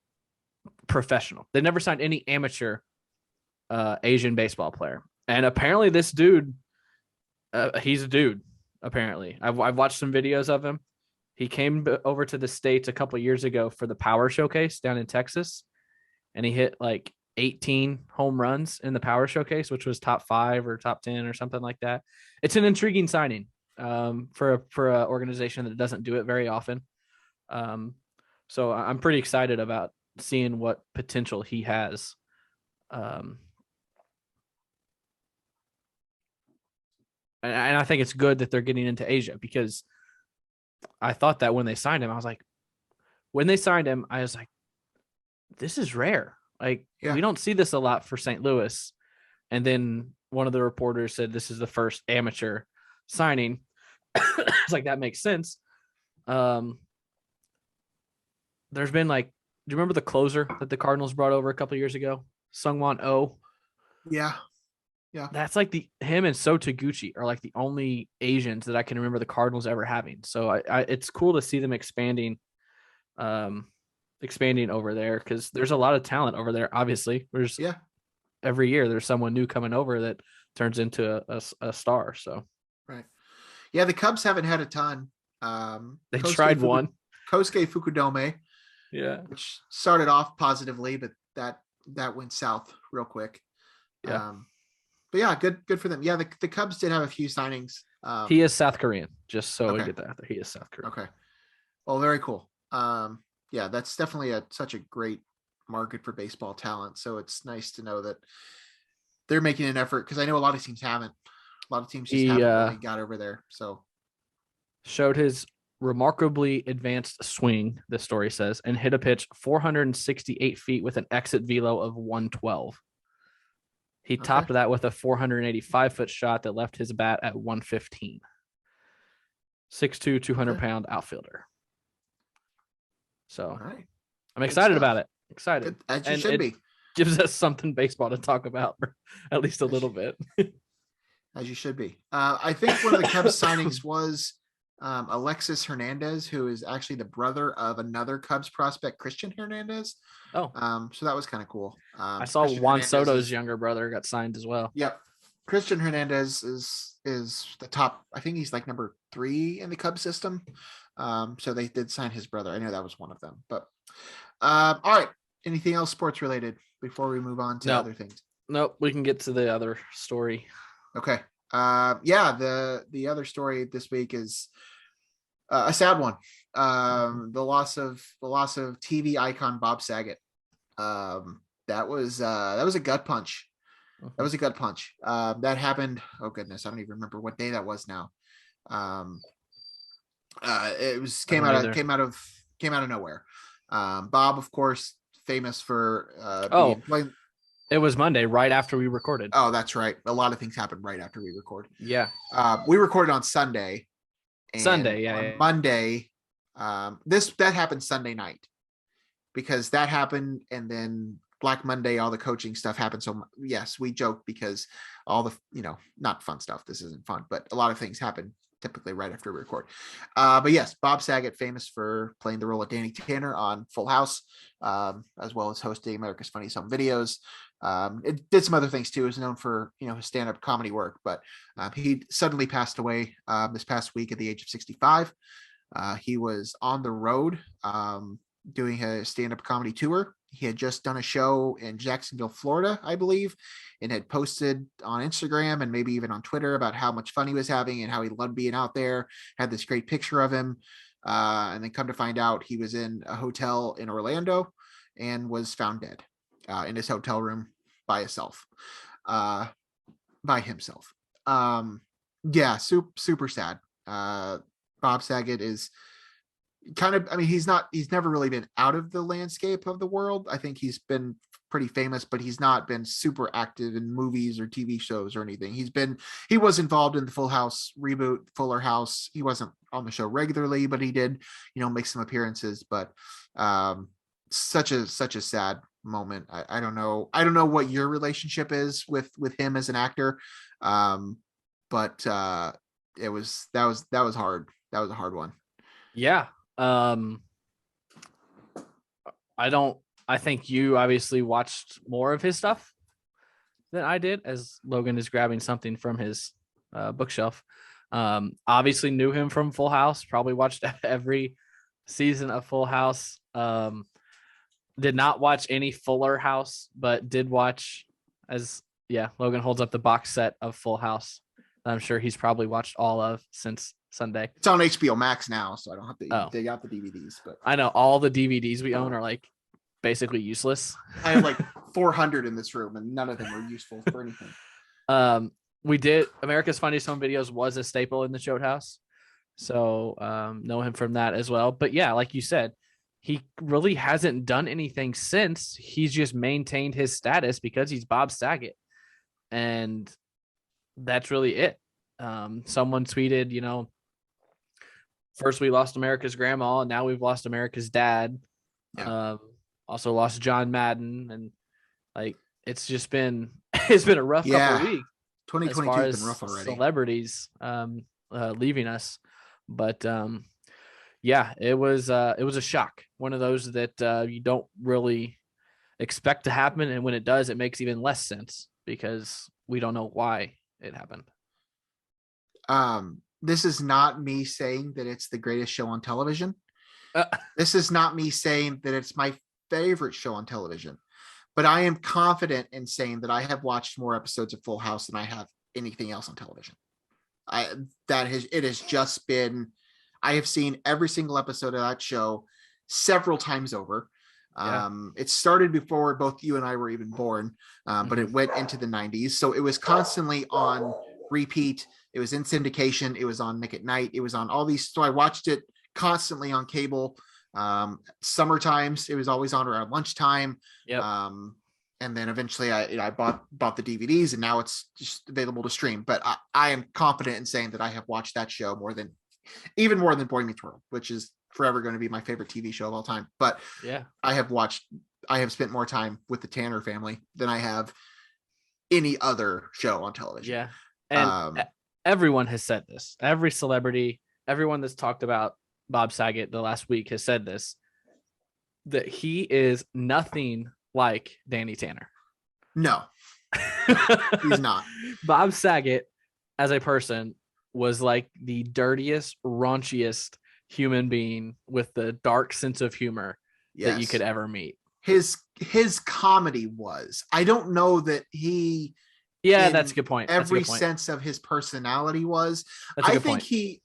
professional. They never signed any amateur Asian baseball player. And apparently this dude, he's a dude, apparently. I've watched some videos of him. He came over to the States a couple of years ago for the Power Showcase down in Texas, and he hit like 18 home runs in the Power Showcase, which was top 5 or top 10 or something like that. It's an intriguing signing for an organization that doesn't do it very often. So I'm pretty excited about seeing what potential he has. And I think it's good that they're getting into Asia, because I thought that when they signed him, I was like, this is rare. Like, we don't see this a lot for St. Louis. And then one of the reporters said this is the first amateur signing. It's like, that makes sense. There's been do you remember the closer that the Cardinals brought over a couple of years ago? Sungwon Oh. Yeah. That's him and So Taguchi are like the only Asians that I can remember the Cardinals ever having. So it's cool to see them expanding over there, because there's a lot of talent over there. Obviously, every year there's someone new coming over that turns into a star. So right, yeah, the Cubs haven't had a ton. They tried one, Kosuke Fukudome, which started off positively, but that went south real quick. But yeah, good for them. Yeah, the Cubs did have a few signings. He is South Korean, just so we get that out there. He is South Korean. Okay. Well, very cool. Yeah, that's definitely such a great market for baseball talent. So it's nice to know that they're making an effort, because I know a lot of teams haven't. A lot of teams just haven't really got over there. So showed his remarkably advanced swing, the story says, and hit a pitch 468 feet with an exit velo of 112. He topped that with a 485-foot shot that left his bat at 115. 6'2", 200-pound outfielder. So I'm excited about it. Excited. As you should be. Gives us something baseball to talk about, or at least a little bit. As you should be. I think one of the Cubs signings was Alexis Hernandez, who is actually the brother of another Cubs prospect, Christian Hernandez. So that was kind of cool. I saw Juan Soto's younger brother got signed as well. Yep. Christian Hernandez is the top. I think he's like number 3 in the Cubs system. So they did sign his brother. I know that was one of them. But all right. Anything else sports related before we move on to other things? Nope. We can get to the other story. Okay. The other story this week is A sad one. The loss of TV icon Bob Saget. That was a gut punch. That was a gut punch. That happened. Oh goodness, I don't even remember what day that was now. It was came out of nowhere. Bob, of course, famous for it was Monday, right after we recorded. Oh, that's right. A lot of things happened right after we record. Yeah. We recorded on Sunday. Yeah. Monday, that happened Sunday night, because that happened, and then Black Monday, all the coaching stuff happened. So yes, we joke because all the, not fun stuff. This isn't fun, but a lot of things happen typically right after we record. But yes, Bob Saget, famous for playing the role of Danny Tanner on Full House, as well as hosting America's Funniest Home Videos. It did some other things too. Is known for, his stand-up comedy work, but he suddenly passed away this past week at the age of 65. He was on the road doing a stand-up comedy tour. He had just done a show in Jacksonville, Florida, I believe, and had posted on Instagram and maybe even on Twitter about how much fun he was having and how he loved being out there. Had this great picture of him. And then come to find out, he was in a hotel in Orlando and was found dead in his hotel room by himself. Yeah, super sad. Bob Saget is kind of, he's never really been out of the landscape of the world. I think he's been pretty famous, but he's not been super active in movies or TV shows or anything. He was involved in the Full House reboot, Fuller House. He wasn't on the show regularly, but he did, make some appearances. But such a sad moment. I don't know what your relationship is with him as an actor. But that was hard. That was a hard one. Yeah. I think you obviously watched more of his stuff than I did, as Logan is grabbing something from his bookshelf. Obviously knew him from Full House, probably watched every season of Full House. Did not watch any Fuller House, but did watch, Logan holds up the box set of Full House. I'm sure he's probably watched all of since Sunday. It's on HBO Max now, so I don't have to dig out the DVDs. But I know all the DVDs we own are like basically useless. I have like 400 in this room, and none of them are useful for anything. We did America's Funniest Home Videos was a staple in the Choate House, so know him from that as well. But yeah, like you said, he really hasn't done anything since. He's just maintained his status because he's Bob Saget, and that's really it. Someone tweeted, first we lost America's grandma, and now we've lost America's dad. Yeah. Also lost John Madden, and it's been a rough couple of weeks. 2022 has been rough already. Celebrities leaving us, but it was a shock. One of those that you don't really expect to happen, and when it does, it makes even less sense because we don't know why it happened. This is not me saying that it's the greatest show on television. This is not me saying that it's my favorite show on television, but I am confident in saying that I have watched more episodes of Full House than I have anything else on television. I have seen every single episode of that show several times over. It started before both you and I were even born, but it went into the 90s. So it was constantly on repeat. It was in syndication. It was on Nick at Night. It was on all these. So I watched it constantly on cable. Summer times, it was always on around lunchtime. Yep. And then eventually I bought the DVDs, and now it's just available to stream. But I am confident in saying that I have watched that show even more than Boy Meets World, which is forever going to be my favorite TV show of all time. But yeah, I have spent more time with the Tanner family than I have any other show on television. Yeah. And everyone has said this. Every celebrity, everyone that's talked about Bob Saget the last week has said this, that he is nothing like Danny Tanner. No, he's not. Bob Saget as a person was like the dirtiest, raunchiest human being with the dark sense of humor that you could ever meet. His comedy was, I don't know that he, that's a good point. Every sense of his personality was. I think he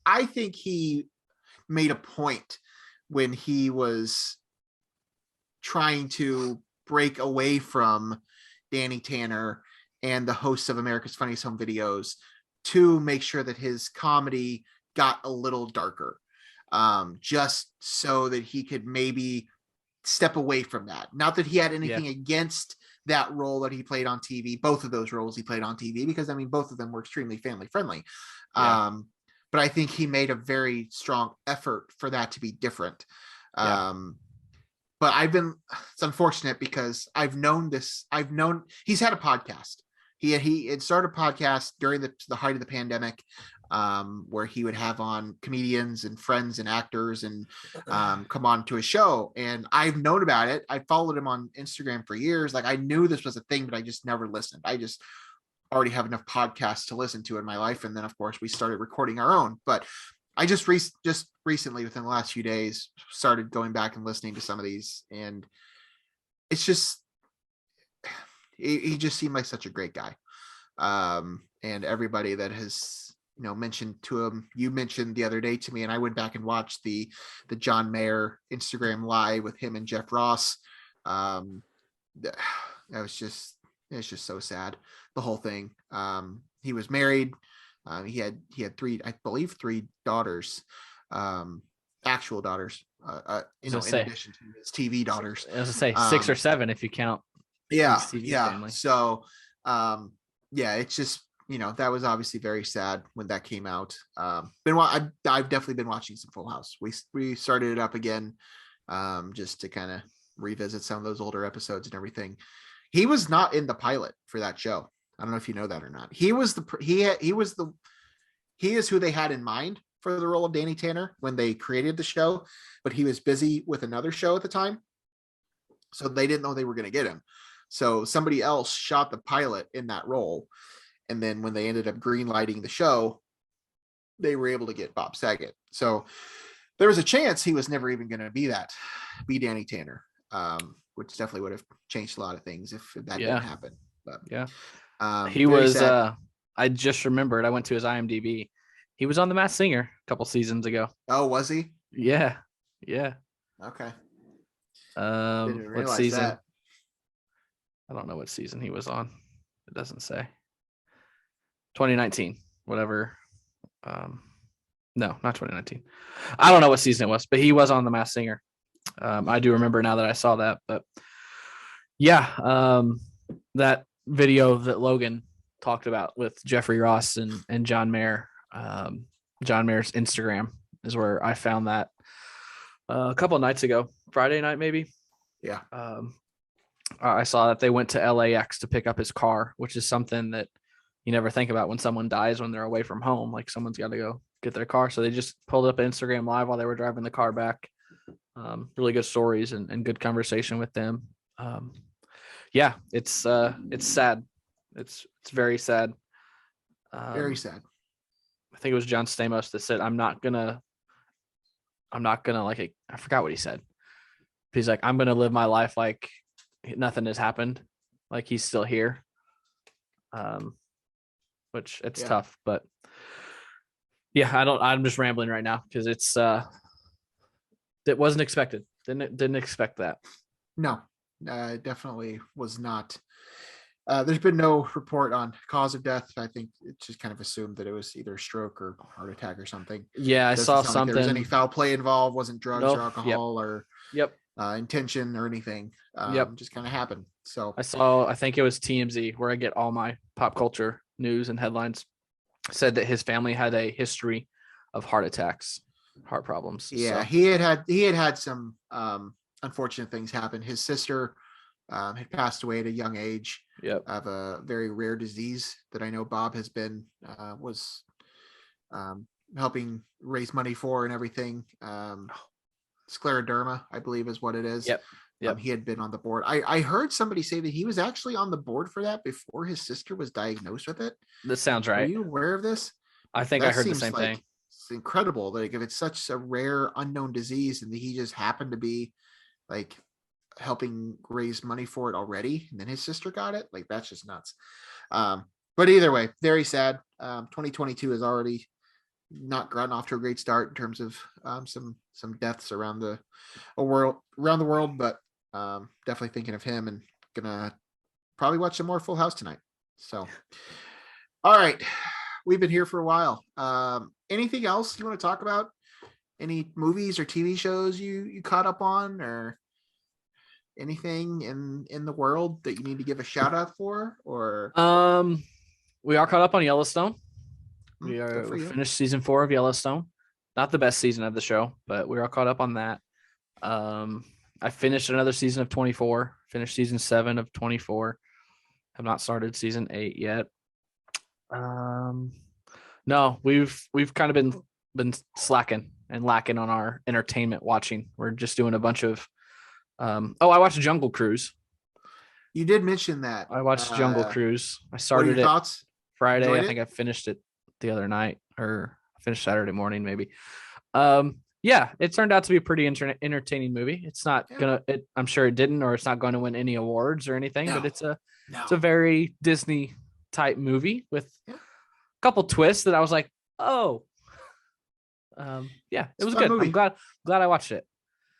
made a point when he was trying to break away from Danny Tanner and the hosts of America's Funniest Home Videos to make sure that his comedy got a little darker, just so that he could maybe step away from that. Not that he had anything against that role that he played on TV, both of those roles he played on TV, because I mean, both of them were extremely family friendly. But I think he made a very strong effort for that to be different. But it's unfortunate because I've known he's had a podcast. He had started a podcast during the height of the pandemic, where he would have on comedians and friends and actors and come on to a show. And I've known about it. I followed him on Instagram for years. Like, I knew this was a thing, but I just never listened. I just already have enough podcasts to listen to in my life. And then of course we started recording our own, but I just recently, within the last few days, started going back and listening to some of these, and it's just, he just seemed like such a great guy. And everybody that has, mentioned to him, you mentioned the other day to me, and I went back and watched the John Mayer Instagram live with him and Jeff Ross. It's just so sad, the whole thing. He was married. He had three daughters, actual daughters, in addition to his TV daughters. I was gonna say 6 or 7 if you count. Family. So, it's just, that was obviously very sad when that came out. I've definitely been watching some Full House. We started it up again, just to kind of revisit some of those older episodes and everything. He was not in the pilot for that show. I don't know if you know that or not. He is who they had in mind for the role of Danny Tanner when they created the show, but he was busy with another show at the time, so they didn't know they were going to get him. So somebody else shot the pilot in that role, and then when they ended up greenlighting the show, they were able to get Bob Saget. So there was a chance he was never even going to be Danny Tanner, which definitely would have changed a lot of things if that didn't happen. But he was sad. I just remembered, I went to his IMDb. He was on The Masked Singer a couple seasons ago. Oh, was he? Yeah. Okay. What season? That. I don't know what season he was on. It doesn't say. 2019, whatever. No, not 2019. I don't know what season it was, but he was on The Masked Singer. I do remember now that I saw that, but that video that Logan talked about with Jeffrey Ross and John Mayer, John Mayer's Instagram is where I found that a couple of nights ago, Friday night, maybe. Yeah. I saw that they went to LAX to pick up his car, which is something that you never think about when someone dies when they're away from home. Like, someone's got to go get their car. So they just pulled up Instagram live while they were driving the car back. Really good stories and good conversation with them. It's sad. It's very sad. Very sad. I think it was John Stamos that said, I'm not gonna I forgot what he said. He's like, I'm gonna live my life like nothing has happened, like he's still here. Which it's tough, but I'm just rambling right now because it's it wasn't expected. Didn't expect that. No, definitely was not. There's been no report on cause of death. I think it's just kind of assumed that it was either stroke or heart attack or something. Yeah, I saw something. Like there was any foul play involved, wasn't drugs or alcohol or intention or anything. Just kind of happened. So I think it was TMZ, where I get all my pop culture news and headlines, said that his family had a history of heart attacks, heart problems. Yeah, so he had some unfortunate things happen. His sister had passed away at a young age of a very rare disease that I know Bob has been helping raise money for and everything. Scleroderma, I believe is what it is. Yep. He had been on the board. I heard somebody say that he was actually on the board for that before his sister was diagnosed with it. This sounds right. Are you aware of this? I think I heard the same thing. It's incredible. Like, if it's such a rare unknown disease and he just happened to be like helping raise money for it already, and then his sister got it, like, that's just nuts. But either way, very sad. 2022 is already, not gotten off to a great start in terms of some deaths around the world, but definitely thinking of him and gonna probably watch some more Full House tonight. So, all right, we've been here for a while. Anything else you want to talk about? Any movies or TV shows you caught up on, or anything in the world that you need to give a shout out for? Or we are caught up on Yellowstone. We finished season 4 of Yellowstone. Not the best season of the show, but we are caught up on that. I finished another season of 24. Finished season 7 of 24. Have not started season 8 yet. No, we've kind of been slacking and lacking on our entertainment watching. We're just doing a bunch of. I watched Jungle Cruise. You did mention that. I watched Jungle Cruise. I started it thoughts? Friday. Enjoyed I think I finished it the other night, or finished Saturday morning, maybe. Yeah, it turned out to be a pretty entertaining movie. It's not I'm sure it didn't, or it's not going to win any awards or anything, but it's a very Disney type movie with a couple twists that I was like, oh, it was good. Movie. I'm glad I watched it.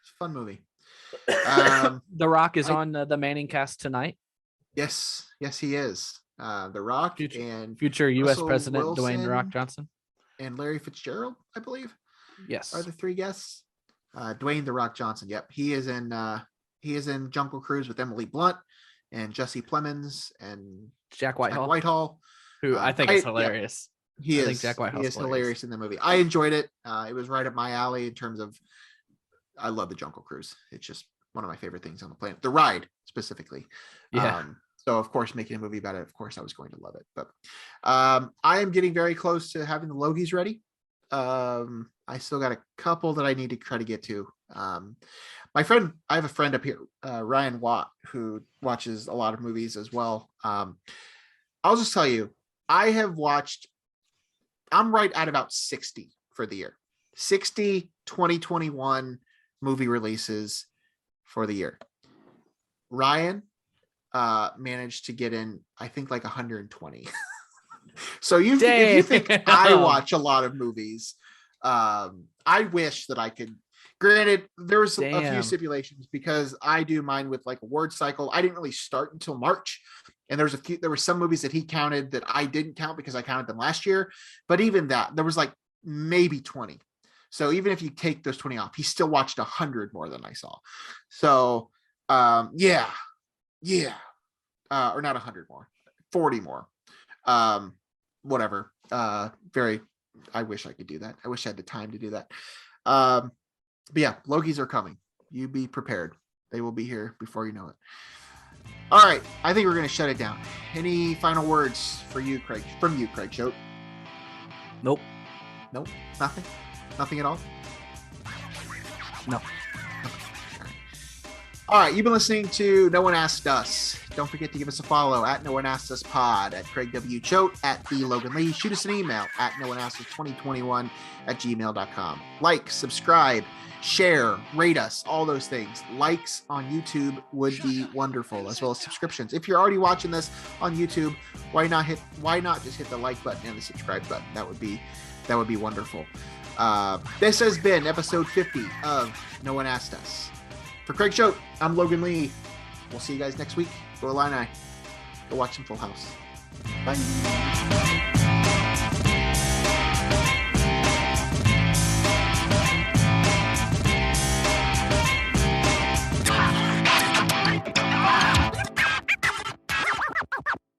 It's a fun movie. The Rock is on the Manning cast tonight. Yes, he is. The Rock and future U.S. Russell President Wilson Dwayne "The Rock" Johnson and Larry Fitzgerald, I believe. Yes, are the 3 guests. Dwayne "The Rock" Johnson. Yep, he is in Jungle Cruise with Emily Blunt and Jesse Plemons and Jack Whitehall, who I think is hilarious. He is hilarious in the movie. I enjoyed it. It was right up my alley in terms of. I love the Jungle Cruise. It's just one of my favorite things on the planet. The ride specifically. Yeah. So of course, making a movie about it, of course, I was going to love it. But I am getting very close to having the Logies ready. I still got a couple that I need to try to get to. I have a friend up here, Ryan Watt, who watches a lot of movies as well. I'll just tell you, I'm right at about 60 for the year. 60 2021 movie releases for the year. Ryan managed to get in, I think, like 120. So if you think I watch a lot of movies, I wish that I could. Granted, there was a few stipulations because I do mine with like a word cycle. I didn't really start until March, and there were some movies that he counted that I didn't count because I counted them last year. But even that, there was like maybe 20. So even if you take those 20 off, he still watched 100 more than I saw. So or not 100 more, 40 more, whatever. I wish I could do that. I wish I had the time to do that. But yeah, Logies are coming. You be prepared. They will be here before you know it. All right. I think we're going to shut it down. Any final words for you, Craig? From you, Craig Choate? Nope. Nothing? Nothing at all? No. All right, you've been listening to No One Asked Us. Don't forget to give us a follow at No One Asked Us Pod, at Craig W. Choate, at B. Logan Lee. Shoot us an email at nooneaskedus2021@gmail.com. Like, subscribe, share, rate us, all those things. Likes on YouTube would be wonderful, as well as subscriptions. If you're already watching this on YouTube, why not just hit the like button and the subscribe button? That would be wonderful. This has been episode 50 of No One Asked Us. For Craig Choate, I'm Logan Lee. We'll see you guys next week. Go Illini. Go watch some Full House. Bye.